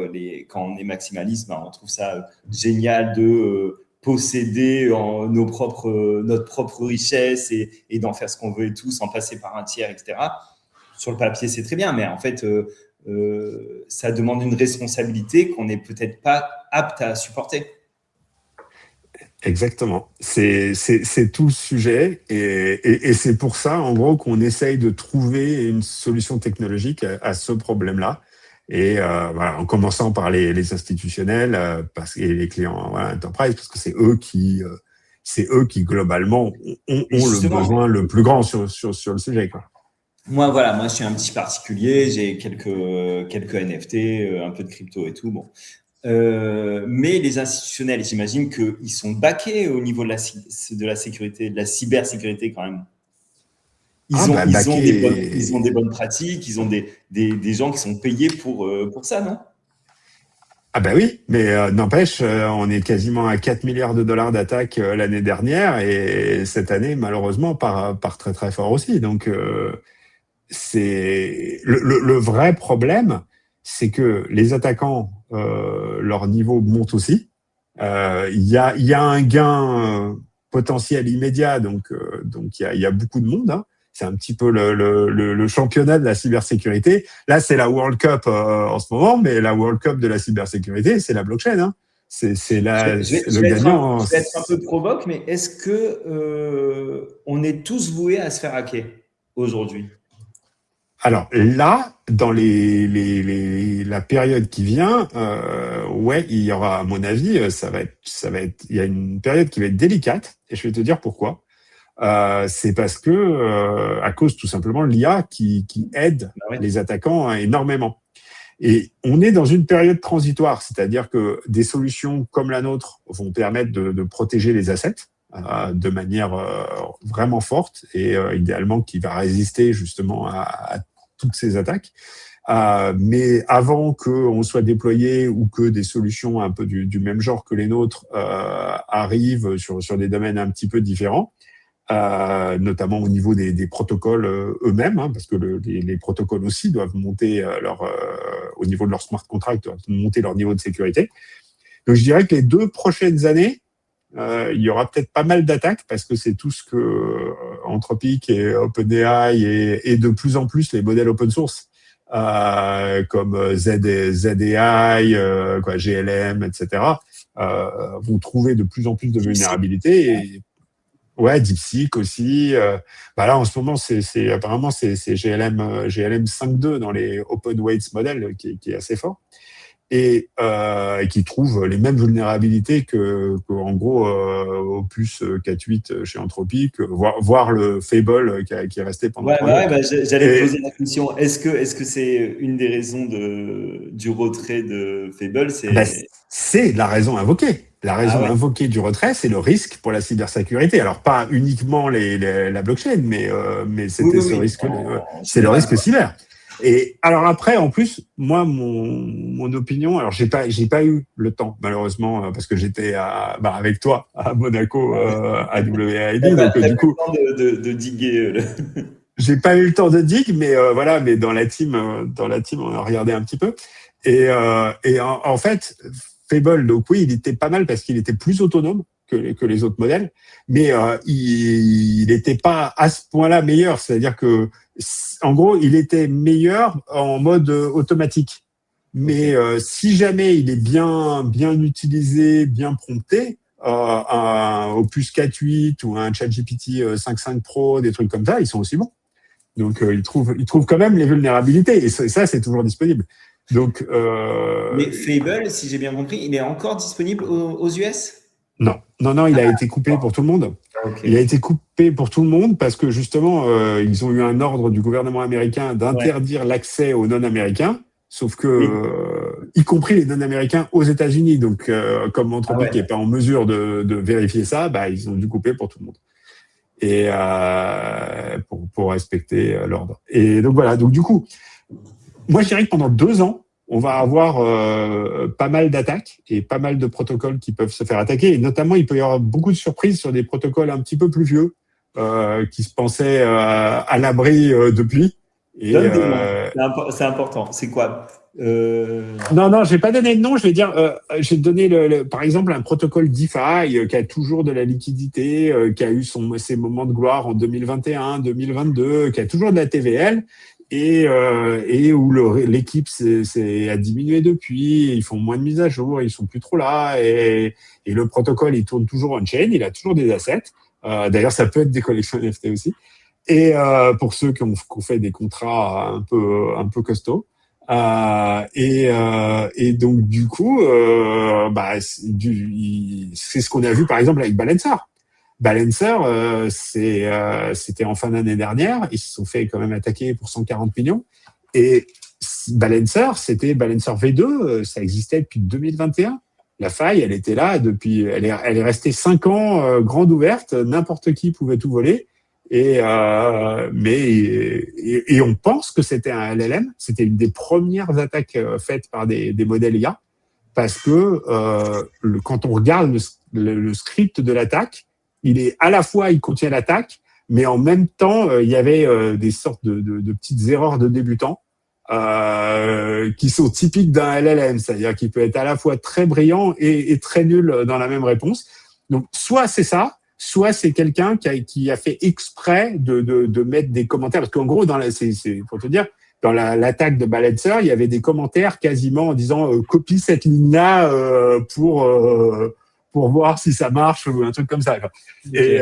quand on est maximaliste, on trouve ça génial de posséder notre propre richesse et d'en faire ce qu'on veut et tout, sans passer par un tiers, etc. Sur le papier, c'est très bien, mais en fait, ça demande une responsabilité qu'on n'est peut-être pas apte à supporter. Exactement. C'est tout le sujet et c'est pour ça, en gros, qu'on essaye de trouver une solution technologique à ce problème-là. Et voilà, en commençant par les institutionnels et les clients enterprise, parce que c'est eux qui globalement ont le besoin le plus grand sur le sujet, quoi. Moi, je suis un petit particulier, j'ai quelques NFT, un peu de crypto et tout. Bon. Mais les institutionnels, j'imagine qu'ils sont backés au niveau de la sécurité, de la cybersécurité quand même. Ils ont des bonnes pratiques, ils ont des gens qui sont payés pour ça, non? Ah bah oui, mais n'empêche, on est quasiment à 4 milliards de dollars d'attaques l'année dernière et cette année, malheureusement, par très très fort aussi. Donc, c'est le vrai problème, c'est que les attaquants, leur niveau monte aussi. Il y a un gain potentiel immédiat, donc il y a beaucoup de monde. Hein. C'est un petit peu le championnat de la cybersécurité. Là, c'est la World Cup en ce moment, mais la World Cup de la cybersécurité, c'est la blockchain. Hein. C'est le gagnant. Je vais être un peu provoque, mais est-ce que on est tous voués à se faire hacker aujourd'hui? Alors là, dans la période qui vient, ouais, il y aura, à mon avis, ça va être, il y a une période qui va être délicate, et je vais te dire pourquoi. C'est parce que à cause tout simplement de l'IA qui aide les attaquants énormément. Et on est dans une période transitoire, c'est-à-dire que des solutions comme la nôtre vont permettre de protéger les assets de manière vraiment forte et idéalement qui va résister justement à toutes ces attaques. Mais avant qu'on soit déployé ou que des solutions un peu du même genre que les nôtres arrivent sur des domaines un petit peu différents, notamment au niveau des protocoles eux-mêmes, hein, parce que les protocoles aussi doivent monter au niveau de leur smart contract, doivent monter leur niveau de sécurité. Donc je dirais que les 2 prochaines années, il y aura peut-être pas mal d'attaques parce que c'est tout ce que Anthropic et OpenAI et de plus en plus les modèles open source comme ZAI, GLM, etc. Vont trouver de plus en plus de vulnérabilités. Et, ouais, DeepSeek aussi. Là, en ce moment, apparemment c'est GLM 5.2 dans les open weights modèles qui est assez fort. Et qui trouve les mêmes vulnérabilités que en gros Opus 4.8 chez Anthropic, voire le Fable qui est resté pendant. J'allais te poser la question. Est-ce que c'est une des raisons du retrait de Fable? C'est la raison invoquée. La raison invoquée du retrait, c'est le risque pour la cybersécurité. Alors pas uniquement la blockchain, mais c'était ce risque. C'est le risque cyber. Et alors après, en plus, moi, mon opinion, alors j'ai pas eu le temps malheureusement parce que j'étais avec toi à Monaco à WAID, donc du coup, de diguer. J'ai pas eu le temps de dig, mais mais dans la team, on a regardé un petit peu. Et en fait, Fable, donc oui, il était pas mal parce qu'il était plus autonome que les autres modèles, mais il n'était pas à ce point-là meilleur. C'est-à-dire que, en gros, il était meilleur en mode automatique. Mais si jamais il est bien utilisé, bien prompté, un Opus 4.8 ou un ChatGPT 5.5 Pro, des trucs comme ça, ils sont aussi bons. Donc, ils trouvent quand même les vulnérabilités. Et ça, c'est toujours disponible. Donc, Mais Fable, si j'ai bien compris, il est encore disponible aux US? Non, il a été coupé pour tout le monde. Ok. Il a été coupé pour tout le monde parce que justement, ils ont eu un ordre du gouvernement américain d'interdire l'accès aux non-américains, sauf que, y compris les non-américains aux États-Unis. Donc, comme Anthropic n'est pas en mesure de vérifier ça, ils ont dû couper pour tout le monde. Et pour respecter l'ordre. Et donc voilà. Donc du coup, moi je dirais que pendant 2 ans, on va avoir pas mal d'attaques et pas mal de protocoles qui peuvent se faire attaquer. Et notamment, il peut y avoir beaucoup de surprises sur des protocoles un petit peu plus vieux qui se pensaient à l'abri depuis. Et, c'est important. C'est quoi? Non, je vais pas donner de nom. Je vais dire, j'ai donné par exemple un protocole DeFi qui a toujours de la liquidité, qui a eu ses moments de gloire en 2021, 2022, qui a toujours de la TVL. Et où l'équipe a diminué depuis, ils font moins de mises à jour, ils sont plus trop là, et le protocole il tourne toujours on-chain, il a toujours des assets. D'ailleurs, ça peut être des collections NFT aussi. Et pour ceux qui ont fait des contrats un peu costauds. Et donc du coup, c'est ce qu'on a vu par exemple avec Balancer. C'était en fin d'année dernière. Ils se sont fait quand même attaquer pour 140 millions. Et Balancer, c'était Balancer V2. Ça existait depuis 2021. La faille, elle était là depuis. Elle est restée 5 ans grande ouverte. N'importe qui pouvait tout voler. Et on pense que c'était un LLM. C'était une des premières attaques faites par des modèles IA, parce que quand on regarde le script de l'attaque, il contient l'attaque, mais en même temps, il y avait des sortes de petites erreurs de débutants qui sont typiques d'un LLM, c'est-à-dire qu'il peut être à la fois très brillant et très nul dans la même réponse. Donc, soit c'est ça, soit c'est quelqu'un qui a fait exprès de mettre des commentaires, parce qu'en gros, pour te dire, dans l'attaque de Balancer, il y avait des commentaires quasiment en disant copie cette ligne-là pour voir si ça marche ou un truc comme ça. Okay.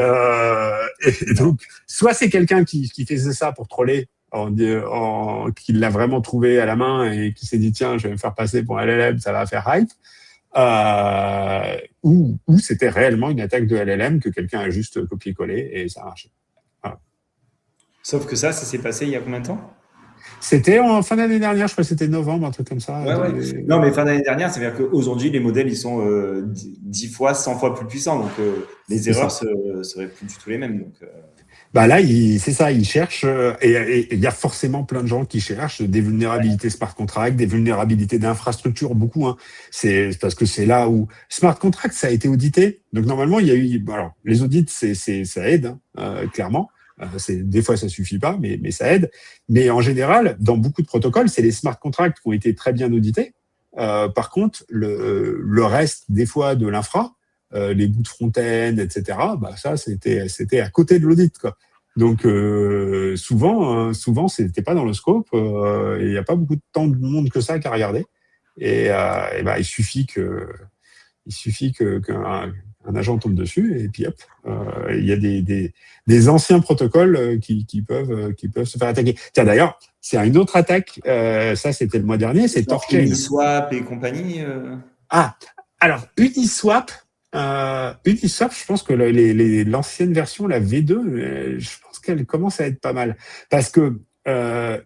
Et donc, soit c'est quelqu'un qui faisait ça pour troller, qui l'a vraiment trouvé à la main et qui s'est dit tiens, je vais me faire passer pour un LLM, ça va faire hype. Ou c'était réellement une attaque de LLM que quelqu'un a juste copié-collé et ça a marché. Voilà. Sauf que ça s'est passé il y a combien de temps? C'était en fin d'année dernière, je crois que c'était novembre, un truc comme ça. Ouais. Non, mais fin d'année dernière, c'est-à-dire qu'aujourd'hui, les modèles, ils sont 10 fois, 100 fois plus puissants. Donc, les erreurs seraient plus du tout les mêmes. Donc, là, c'est ça, ils cherchent, et il y a forcément plein de gens qui cherchent des vulnérabilités smart contract, des vulnérabilités d'infrastructure, beaucoup. C'est parce que c'est là où smart contract, ça a été audité. Donc normalement, il y a eu, alors les audits, ça aide, clairement. Des fois, ça suffit pas, mais ça aide. Mais en général, dans beaucoup de protocoles, c'est les smart contracts qui ont été très bien audités. Par contre, le reste, des fois, de l'infra, les bouts de front-end, etc. Ça, c'était à côté de l'audit, quoi. Donc souvent, c'était pas dans le scope. Il n'y a pas beaucoup de temps de monde que ça qu'à regarder. Et il suffit qu'un agent tombe dessus et puis hop, il y a des anciens protocoles qui peuvent se faire attaquer. Tiens, d'ailleurs, c'est une autre attaque. Ça, c'était le mois dernier. C'est Torchain. Uniswap et compagnie. Alors Uniswap. Je pense que l'ancienne version, la V2, je pense qu'elle commence à être pas mal. Parce que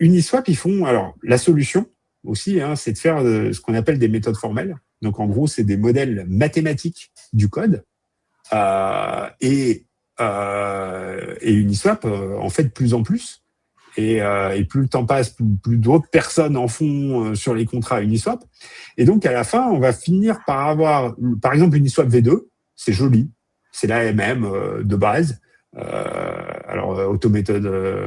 Uniswap, ils font... Alors, la solution aussi, c'est de faire ce qu'on appelle des méthodes formelles. Donc, en gros, c'est des modèles mathématiques du code. Et Uniswap en fait de plus en plus. Et plus le temps passe, plus d'autres personnes en font sur les contrats Uniswap. Et donc, à la fin, on va finir par avoir, par exemple, Uniswap V2, c'est joli, c'est l'AMM de base. Alors, Automated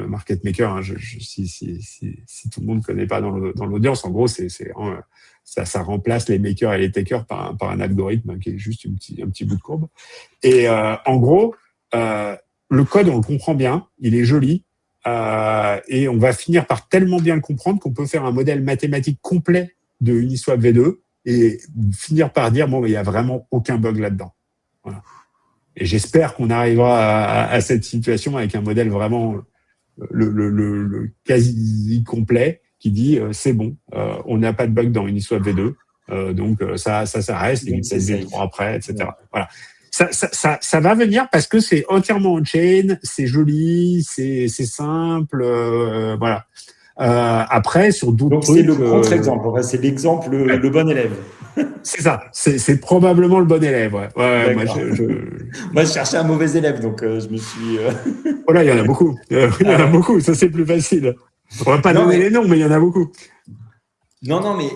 Market Maker, si tout le monde ne connaît pas dans l'audience, en gros, ça remplace les makers et les takers par un algorithme qui est juste un petit bout de courbe. Et en gros, le code, on le comprend bien, il est joli. Et on va finir par tellement bien le comprendre qu'on peut faire un modèle mathématique complet de Uniswap V2 et finir par dire il y a vraiment aucun bug là-dedans. Voilà. Et j'espère qu'on arrivera à cette situation avec un modèle vraiment le quasi complet qui dit c'est bon, on n'a pas de bug dans Uniswap V2, donc ça reste, il y a peut-être V3 après, etc. Ouais. Voilà. Ça va venir parce que c'est entièrement on-chain, c'est joli, c'est simple, voilà. Après, sur d'autres trucs... Donc, c'est le contre-exemple, c'est l'exemple, le bon élève. C'est ça, c'est probablement le bon élève, ouais. Moi, je cherchais un mauvais élève, donc je me suis... Voilà, il y en a beaucoup. Il y en a beaucoup, ça c'est plus facile. On va pas donner les noms, mais il y en a beaucoup. Non, mais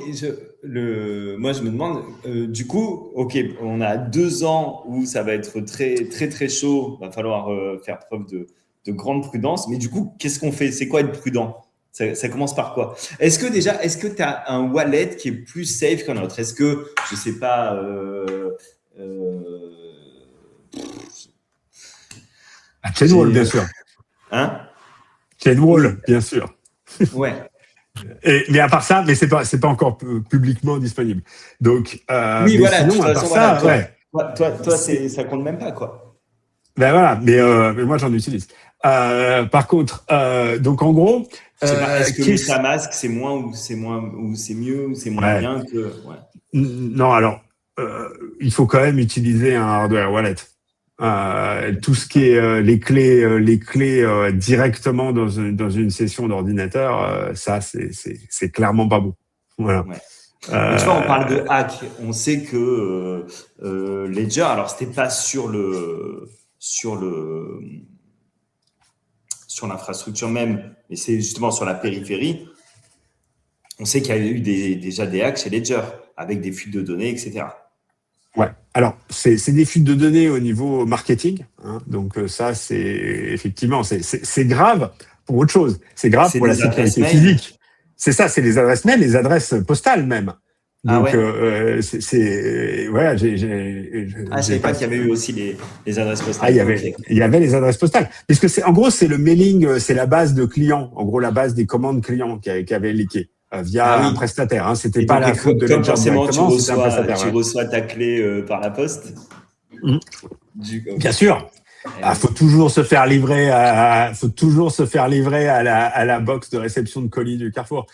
moi, je me demande, du coup, ok, on a 2 ans où ça va être très, très, très chaud. Va falloir faire preuve de grande prudence. Mais du coup, qu'est-ce qu'on fait? C'est quoi être prudent? Ça commence par quoi? Est-ce que tu as un wallet qui est plus safe qu'un autre? Est-ce que, je sais pas, Chainwall, bien sûr. Hein? Chainwall, bien sûr. Ouais. Mais à part ça, mais c'est pas encore publiquement disponible. Donc, oui, voilà. Sinon, à part ça, toi, ça compte même pas, quoi. Ben voilà, mais moi j'en utilise. Par contre, donc en gros, est-ce que MetaMask c'est moins ou c'est mieux ou c'est moins bien que Non, alors il faut quand même utiliser un hardware wallet. Tout ce qui est les clés directement dans une session d'ordinateur, ça c'est clairement pas bon. Voilà. Ouais. Mais tu vois, on parle de hack. On sait que Ledger, alors c'était pas sur l'infrastructure même, mais c'est justement sur la périphérie. On sait qu'il y a eu déjà des hacks chez Ledger avec des fuites de données, etc. Ouais. Alors, c'est des fuites de données au niveau marketing. Hein, donc ça, c'est effectivement, c'est grave pour autre chose. C'est grave pour la sécurité physique. C'est ça, c'est les adresses mail, les adresses postales même. Donc, voilà, je savais pas qu'il y avait eu aussi les adresses postales. Il y avait les adresses postales. Puisque en gros, c'est le mailing, c'est la base de clients. En gros, la base des commandes clients qui avait leaké via un prestataire. Hein. C'était pas la faute de Ledger directement, c'était un prestataire. Tu reçois ta clé par la poste. Bien sûr. Faut toujours se faire livrer à la box de réception de colis du Carrefour.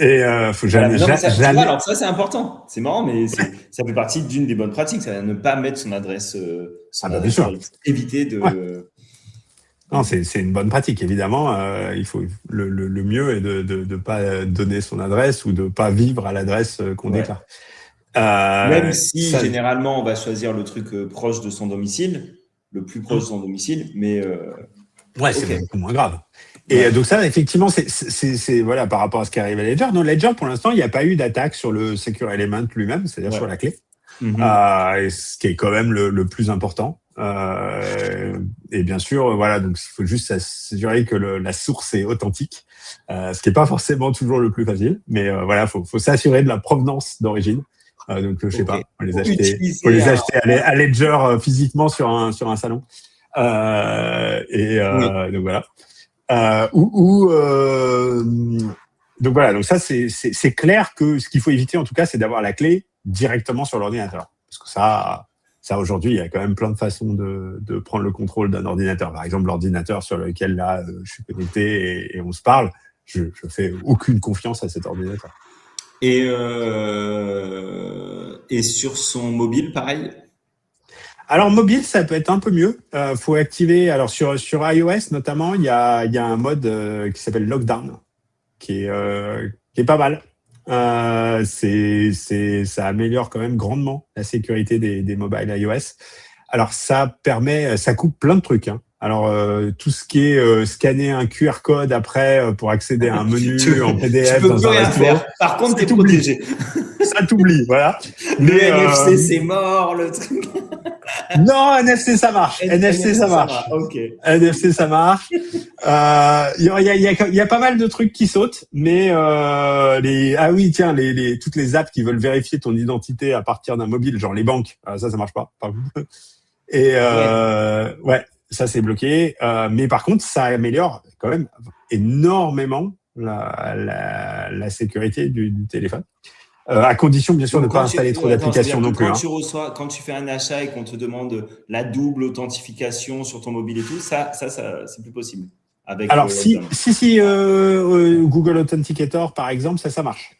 Et faut jamais. Alors ça c'est important. C'est marrant, mais ça fait partie d'une des bonnes pratiques. Ça ne pas mettre son adresse. Bien sûr. Éviter de. Ouais. Non, c'est une bonne pratique évidemment. Il faut le mieux est de pas donner son adresse ou de pas vivre à l'adresse qu'on déclare. Même si généralement on va choisir le truc proche de son domicile, le plus proche de son domicile, mais. C'est beaucoup moins grave. Et donc ça, effectivement, c'est voilà par rapport à ce qui arrive à Ledger. Non, Ledger, pour l'instant, il n'y a pas eu d'attaque sur le Secure Element lui-même, c'est-à-dire sur la clé, et ce qui est quand même le plus important. Et bien sûr, voilà, donc il faut juste s'assurer que la source est authentique, ce qui n'est pas forcément toujours le plus facile, mais voilà, faut s'assurer de la provenance d'origine. Donc je sais pas, faut les acheter à Ledger physiquement sur un salon. Donc voilà. Donc voilà, donc ça c'est clair que ce qu'il faut éviter en tout cas, c'est d'avoir la clé directement sur l'ordinateur, parce que ça aujourd'hui il y a quand même plein de façons de prendre le contrôle d'un ordinateur. Par exemple, l'ordinateur sur lequel là je suis connecté et on se parle, je fais aucune confiance à cet ordinateur. Et sur son mobile, pareil. Alors mobile, ça peut être un peu mieux. Faut activer. Alors sur iOS notamment, il y a un mode qui s'appelle Lockdown, qui est pas mal. Ça améliore quand même grandement la sécurité des mobiles iOS. Alors ça coupe plein de trucs. Hein. Alors tout ce qui est scanner un QR code après pour accéder à un menu en PDF tu peux plus rien faire. Par contre, t'es protégé. Ça t'oublie, voilà. Le NFC, c'est mort, le truc. Non, NFC ça marche. NFC ça marche. Okay. NFC ça marche. Il y a pas mal de trucs qui sautent, mais toutes les apps qui veulent vérifier ton identité à partir d'un mobile, genre les banques, ça marche pas. Et ça c'est bloqué. Mais par contre, ça améliore quand même énormément la sécurité du téléphone. À condition, bien sûr, de ne pas Quand installer trop attends, d'applications non plus. Quand tu fais un achat et qu'on te demande la double authentification sur ton mobile et tout, ça c'est plus possible. Avec Alors, Google Authenticator, par exemple, ça marche.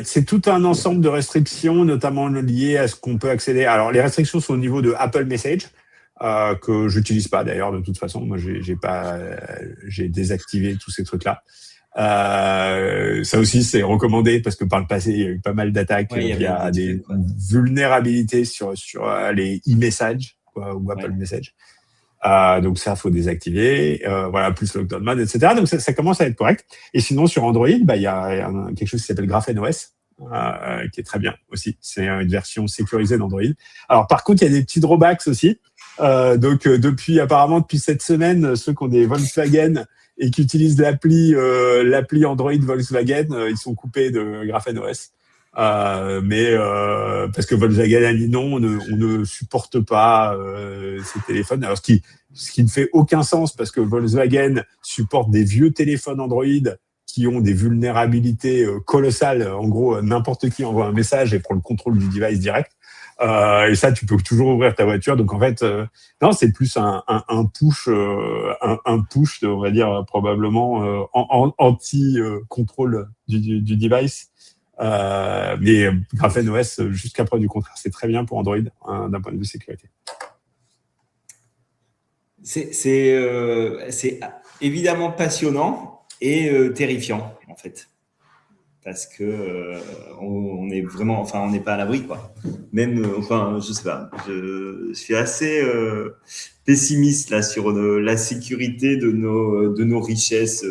C'est tout un ensemble de restrictions, notamment liées à ce qu'on peut accéder. Alors, les restrictions sont au niveau de Apple Message, que j'utilise pas d'ailleurs de toute façon. Moi, j'ai désactivé tous ces trucs-là. Ça aussi, c'est recommandé parce que par le passé, il y a eu pas mal d'attaques via des vulnérabilités sur les e-messages ou Apple Message. Donc ça, faut désactiver. Voilà, plus Lockdown Mode, etc. Donc ça commence à être correct. Et sinon, sur Android, il y a quelque chose qui s'appelle Graphene OS, qui est très bien aussi. C'est une version sécurisée d'Android. Alors par contre, il y a des petits drawbacks aussi. Donc depuis cette semaine, ceux qui ont des Volkswagen et qui utilisent l'appli Android Volkswagen, ils sont coupés de Graphene OS. Parce que Volkswagen a dit non, on ne supporte pas ces téléphones. Alors ce qui ne fait aucun sens parce que Volkswagen supporte des vieux téléphones Android qui ont des vulnérabilités colossales. En gros, n'importe qui envoie un message et prend le contrôle du device direct. Et ça, tu peux toujours ouvrir ta voiture. Donc en fait, non, c'est plus un push, un push, on va dire probablement anti contrôle du device. Mais Graphene OS, jusqu'à preuve du contraire, c'est très bien pour Android d'un point de vue sécurité. C'est évidemment passionnant et terrifiant en fait, parce que on est vraiment, enfin, on n'est pas à l'abri quoi. Même, je sais pas, je suis assez pessimiste là sur la sécurité de nos richesses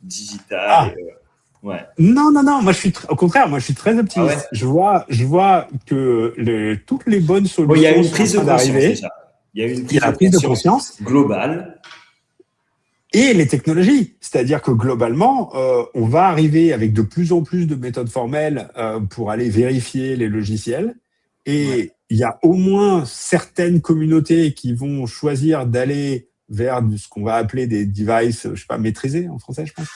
digitales. Ouais. Non, moi au contraire, moi je suis très optimiste. Je vois que toutes les bonnes solutions il y a une prise de conscience déjà. Il y a une prise de conscience globale. Et les technologies, c'est-à-dire que globalement, on va arriver avec de plus en plus de méthodes formelles pour aller vérifier les logiciels. Et il y a au moins certaines communautés qui vont choisir d'aller vers ce qu'on va appeler des devices, je sais pas, maîtrisés en français, je pense.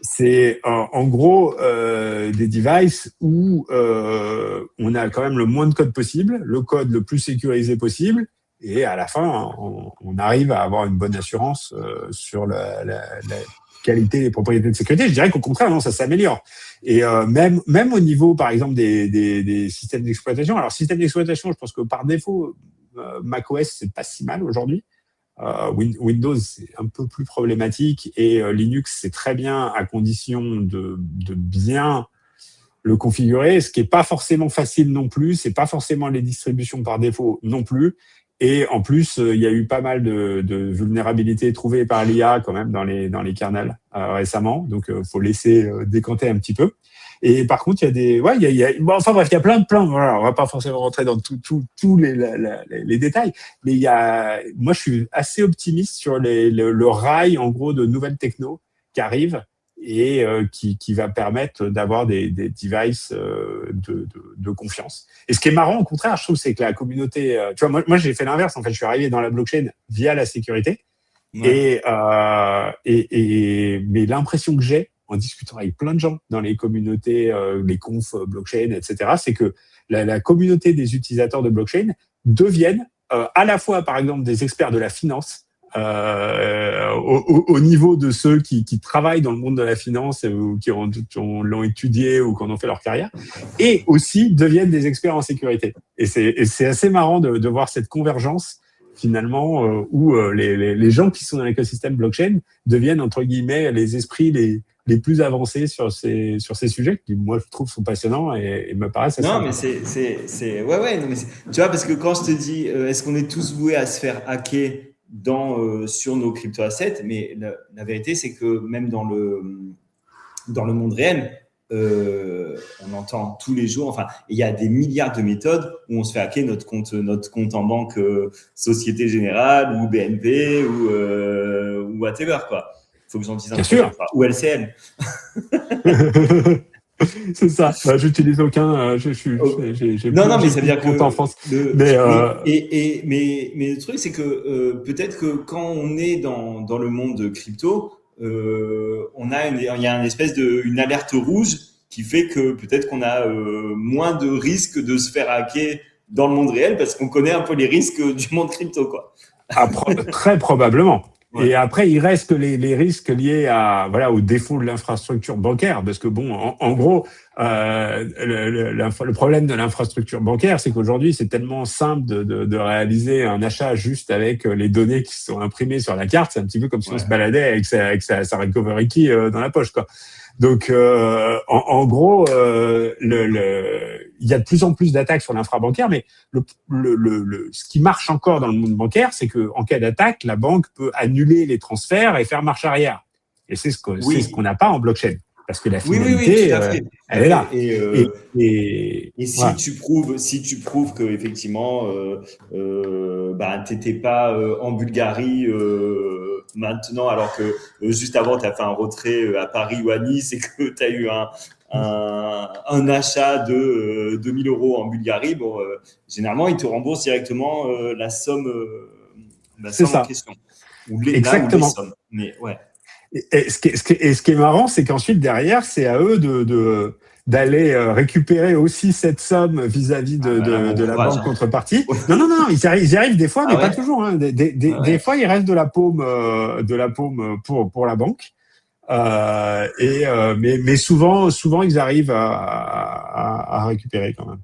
C'est en gros des devices où on a quand même le moins de code possible, le code le plus sécurisé possible, et à la fin, on arrive à avoir une bonne assurance sur la qualité et les propriétés de sécurité. Je dirais qu'au contraire, non, ça s'améliore. Et même au niveau, par exemple, des systèmes d'exploitation. Alors, système d'exploitation, je pense que par défaut, macOS, c'est pas si mal aujourd'hui. Windows, c'est un peu plus problématique et Linux, c'est très bien à condition de bien le configurer, ce qui n'est pas forcément facile non plus, c'est pas forcément les distributions par défaut non plus. Et en plus, il y a eu pas mal de vulnérabilités trouvées par l'IA quand même dans les kernels récemment, donc faut laisser décanter un petit peu. Et par contre, il y a des, il y a enfin bref, il y a plein. Voilà, on va pas forcément rentrer dans tous les détails, mais moi, je suis assez optimiste sur le rail en gros de nouvelles techno qui arrivent et qui va permettre d'avoir des devices de confiance. Et ce qui est marrant, au contraire, je trouve, c'est que la communauté, tu vois, moi j'ai fait l'inverse. En fait, je suis arrivé dans la blockchain via la sécurité, mais l'impression que j'ai en discutant avec plein de gens dans les communautés, les confs blockchain, etc., c'est que la communauté des utilisateurs de blockchain deviennent à la fois, par exemple, des experts de la finance, au niveau de ceux qui travaillent dans le monde de la finance ou qui l'ont étudié ou qui en ont fait leur carrière, et aussi deviennent des experts en sécurité. Et c'est assez marrant de voir cette convergence finalement où les gens qui sont dans l'écosystème blockchain deviennent entre guillemets les esprits les plus avancés sur ces sujets qui, moi, je trouve, sont passionnants et me paraissent assez. Non, mais tu vois, parce que quand je te dis, est-ce qu'on est tous voués à se faire hacker sur nos crypto-assets, mais la vérité, c'est que même dans le monde réel, on entend tous les jours, enfin, il y a des milliards de méthodes où on se fait hacker notre compte en banque Société Générale ou BNP ou whatever, quoi. Faut que j'en dise un peu. Ou LCL. C'est ça. J'utilise aucun. J'ai mais ça veut dire que en France. Mais le truc, c'est que peut-être que quand on est dans le monde crypto, il y a une espèce une alerte rouge qui fait que peut-être qu'on a moins de risques de se faire hacker dans le monde réel parce qu'on connaît un peu les risques du monde crypto, quoi. Très probablement. Ouais. Et après, il reste les risques liés au défaut de l'infrastructure bancaire, parce que bon, en gros, le problème de l'infrastructure bancaire, c'est qu'aujourd'hui, c'est tellement simple de réaliser un achat juste avec les données qui sont imprimées sur la carte. C'est un petit peu comme si on se baladait avec sa recovery key dans la poche, quoi. Donc, en gros, il y a de plus en plus d'attaques sur l'infra-bancaire, mais ce qui marche encore dans le monde bancaire, c'est que en cas d'attaque, la banque peut annuler les transferts et faire marche arrière. Et c'est ce qu'on n'a pas en blockchain, parce que la finalité, elle est là. Et si tu prouves que effectivement, t'étais pas en Bulgarie maintenant, alors que juste avant, tu as fait un retrait à Paris ou à Nice et que tu as eu un achat de 2000 € en Bulgarie, généralement, ils te remboursent directement la somme en question. Exactement. Les sommes. Mais ouais. Et ce qui est marrant, c'est qu'ensuite, derrière, c'est à eux d'aller récupérer aussi cette somme vis-à-vis de la banque contrepartie. Non, ils y arrivent des fois, mais pas toujours. Hein. Des fois, il reste de la paume pour la banque. Mais souvent, ils arrivent à récupérer quand même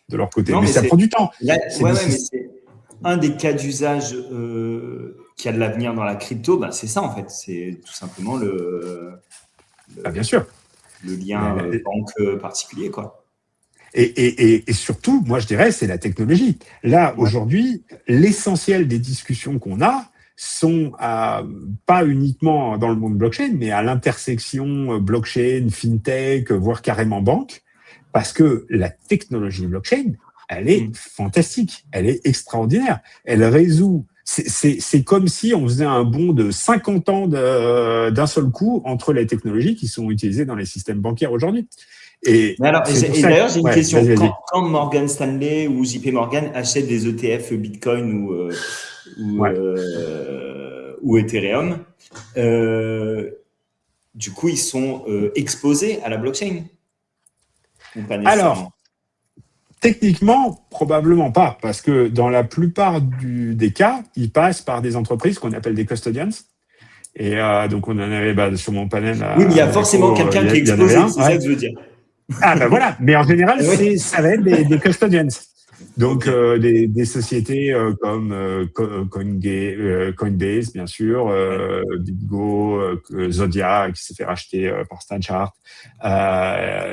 de leur côté. Mais ça prend du temps. Mais c'est un des cas d'usage qui a de l'avenir dans la crypto. C'est ça en fait. C'est tout simplement bien sûr. Le lien banque particulier, quoi. Et surtout, moi je dirais, c'est la technologie. Là, aujourd'hui, l'essentiel des discussions qu'on a sont pas uniquement dans le monde blockchain, mais à l'intersection blockchain, fintech, voire carrément banque, parce que la technologie blockchain, elle est fantastique, elle est extraordinaire. Elle résout. C'est comme si on faisait un bond de 50 ans d'un seul coup entre les technologies qui sont utilisées dans les systèmes bancaires aujourd'hui. D'ailleurs, j'ai une question. Quand Morgan Stanley ou JP Morgan achètent des ETF Bitcoin ou Ethereum, du coup, ils sont exposés à la blockchain ou pas nécessairement? Alors, techniquement, probablement pas, parce que dans la plupart des cas, ils passent par des entreprises qu'on appelle des custodians. Et donc, on en avait sur mon panel. Oui, mais il y a forcément quelqu'un qui est exposé, c'est ça que je veux dire. Voilà, mais en général, ça va être des custodians. Donc, des sociétés comme Coinbase, bien sûr, BitGo, Zodiac, qui s'est fait racheter par Stanchart.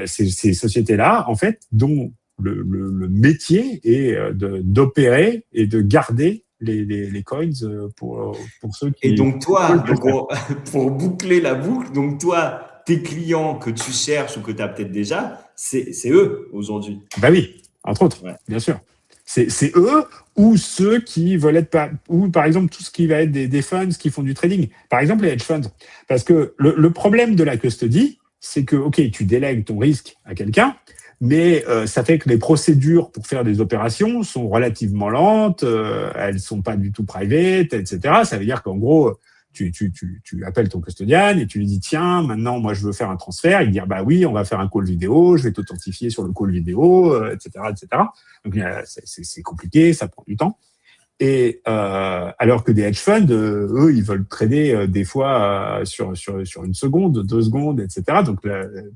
Ces sociétés-là, en fait, dont le métier est d'opérer et de garder les coins pour ceux qui... Et donc toi, pour boucler la boucle, donc toi, tes clients que tu cherches ou que tu as peut-être déjà, c'est eux aujourd'hui. Oui, entre autres, bien sûr. C'est eux ou ceux qui veulent être... Ou par exemple, tout ce qui va être des funds qui font du trading. Par exemple, les hedge funds. Parce que le problème de la custody, c'est que, OK, tu délègues ton risque à quelqu'un, mais ça fait que les procédures pour faire des opérations sont relativement lentes, elles sont pas du tout private, etc. Ça veut dire qu'en gros, tu appelles ton custodian et tu lui dis tiens, maintenant moi je veux faire un transfert. Il dit oui, on va faire un call vidéo, je vais t'authentifier sur le call vidéo, etc., etc. Donc c'est compliqué, ça prend du temps. Et alors que des hedge funds, eux, ils veulent trader des fois sur une seconde, 2 secondes, etc. Donc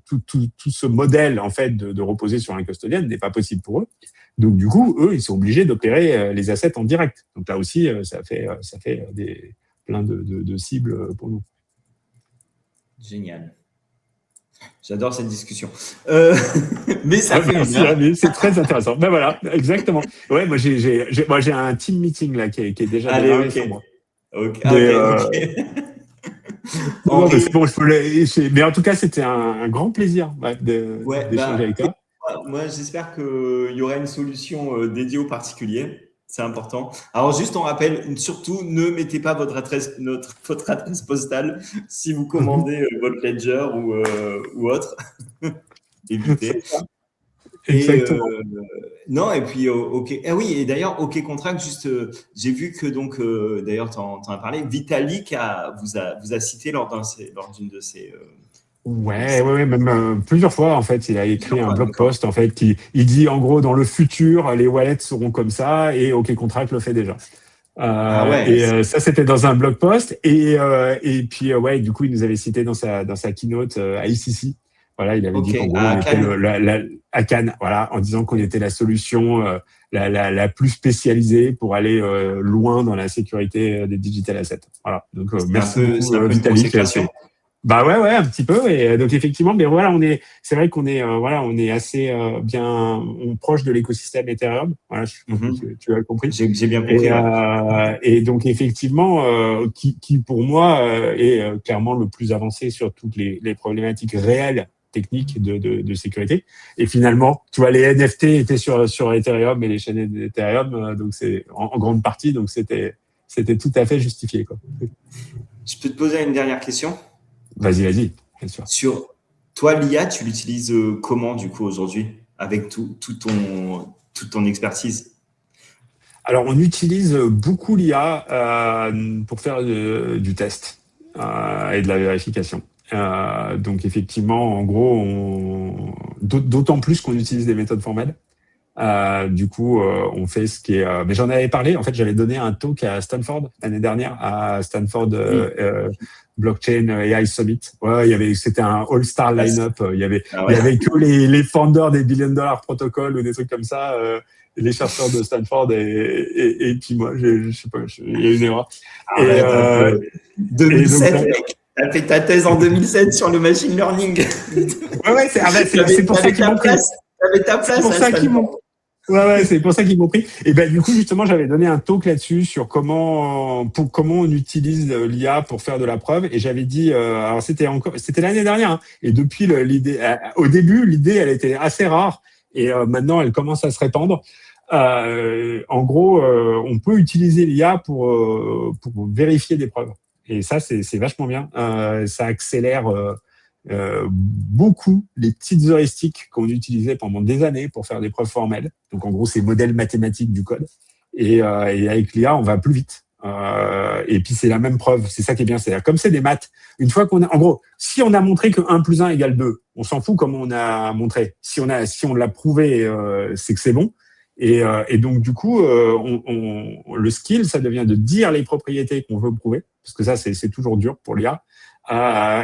tout ce modèle en fait de reposer sur un custodian n'est pas possible pour eux. Donc du coup, eux, ils sont obligés d'opérer les assets en direct. Donc là aussi, ça fait plein de cibles pour nous. Génial. J'adore cette discussion. Mais ça fait bien. C'est très intéressant. Voilà, exactement. Ouais, moi j'ai un team meeting là qui est déjà démarré sur moi. Ok. Non, mais c'est bon, mais en tout cas, c'était un grand plaisir d'échanger avec toi. Moi, j'espère qu'il y aura une solution dédiée aux particuliers. C'est important. Alors, juste, on rappelle, surtout, ne mettez pas votre adresse postale si vous commandez votre Ledger ou autre. Évitez. Exactement. Non, et puis, OK. Ah oui, et d'ailleurs, OK Contract, juste, j'ai vu que, donc, d'ailleurs, tu en as parlé, Vitalik vous a cité lors d'une de ses Ouais, même plusieurs fois en fait. Il a écrit un blog post en fait qui il dit en gros dans le futur les wallets seront comme ça et OK Contract le fait déjà. Ça c'était dans un blog post et puis du coup il nous avait cité dans sa keynote à ICC. Voilà, il avait dit qu'en gros on était à Cannes, voilà, en disant qu'on était la solution la plus spécialisée pour aller loin dans la sécurité des digital assets. Voilà. Donc merci beaucoup Vitalik. Bah ouais, un petit peu. Et donc effectivement, mais voilà, c'est vrai qu'on est, on est assez proche de l'écosystème Ethereum. Voilà, je pense que tu as compris. J'ai bien compris. Et donc effectivement, qui pour moi est clairement le plus avancé sur toutes les problématiques réelles techniques de sécurité. Et finalement, tu vois, les NFT étaient sur Ethereum et les chaînes d'Ethereum, donc c'est en grande partie, donc c'était tout à fait justifié, quoi. Je peux te poser une dernière question? Vas-y, bien sûr. Sur toi, l'IA, tu l'utilises comment du coup aujourd'hui avec toute ton expertise? Alors, on utilise beaucoup l'IA pour faire du test et de la vérification. Donc, effectivement, en gros, d'autant plus qu'on utilise des méthodes formelles. Du coup, on fait ce qui est. Mais j'en avais parlé. En fait, j'avais donné un talk à Stanford l'année dernière, à Stanford Blockchain AI Summit. Ouais, c'était un all-star line-up. Il y avait que les founders des billion-dollar protocoles ou des trucs comme ça. Les chercheurs de Stanford et puis moi, je sais pas, il y a une erreur. 2007, mec. T'as fait ta thèse en 2007 sur le machine learning. Ouais, c'est pour ça qu'ils m'ont pris. T'avais ta place. C'est pour ça qu'ils m'ont pris. Et ben du coup justement j'avais donné un talk là-dessus sur comment on utilise l'IA pour faire de la preuve et j'avais dit alors c'était l'année dernière hein, et depuis l'idée au début l'idée elle était assez rare et maintenant elle commence à se répandre. En gros on peut utiliser l'IA pour vérifier des preuves et ça c'est vachement bien. Ça accélère beaucoup les petites heuristiques qu'on utilisait pendant des années pour faire des preuves formelles. Donc, en gros, c'est modèles mathématiques du code. Et avec l'IA, on va plus vite. Et puis, c'est la même preuve. C'est ça qui est bien. C'est-à-dire, comme c'est des maths, une fois en gros, si on a montré que 1 + 1 = 2, on s'en fout comment on a montré. Si on l'a prouvé, c'est que c'est bon. Et donc, du coup, le skill, ça devient de dire les propriétés qu'on veut prouver. Parce que ça, c'est toujours dur pour l'IA.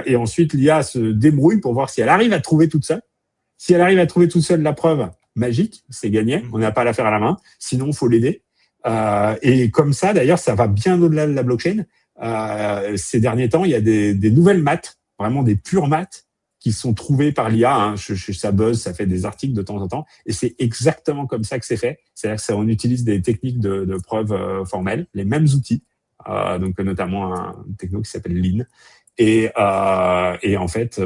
Et ensuite, l'IA se débrouille pour voir si elle arrive à trouver toute seule. Si elle arrive à trouver toute seule la preuve magique, c'est gagné. On n'a pas à la faire à la main. Sinon, il faut l'aider. Et comme ça, d'ailleurs, ça va bien au-delà de la blockchain. Ces derniers temps, il y a des nouvelles maths, vraiment des pures maths, qui sont trouvées par l'IA. Hein. Ça buzz, ça fait des articles de temps en temps. Et c'est exactement comme ça que c'est fait. C'est-à-dire qu'on utilise des techniques de preuve formelles, les mêmes outils. Donc, notamment un techno qui s'appelle Lean. Et en fait,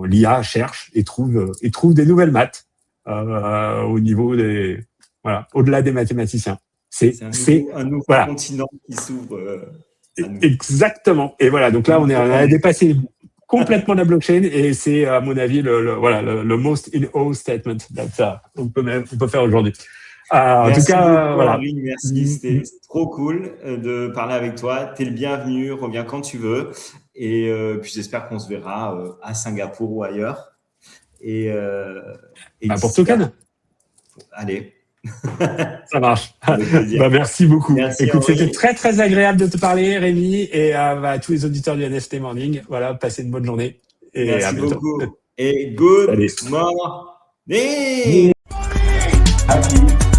l'IA cherche et trouve des nouvelles maths au niveau au-delà des mathématiciens. C'est un nouveau continent qui s'ouvre. Exactement. Et voilà. Donc là, on a dépassé complètement la blockchain et c'est à mon avis le most in all statement qu'on peut faire aujourd'hui. En tout cas, beaucoup, voilà. Henri, merci, c'était trop cool de parler avec toi. T'es le bienvenu, reviens quand tu veux. Et puis j'espère qu'on se verra à Singapour ou ailleurs. Et pour Token. Allez. Ça marche. Merci beaucoup. Merci, écoute, c'était très très agréable de te parler, Rémi, et à tous les auditeurs du NFT Morning. Voilà, passez une bonne journée. Et merci à bientôt. beaucoup. Et good morning. Happy.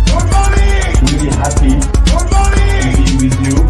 Good morning. Really happy. Good morning. To be with you.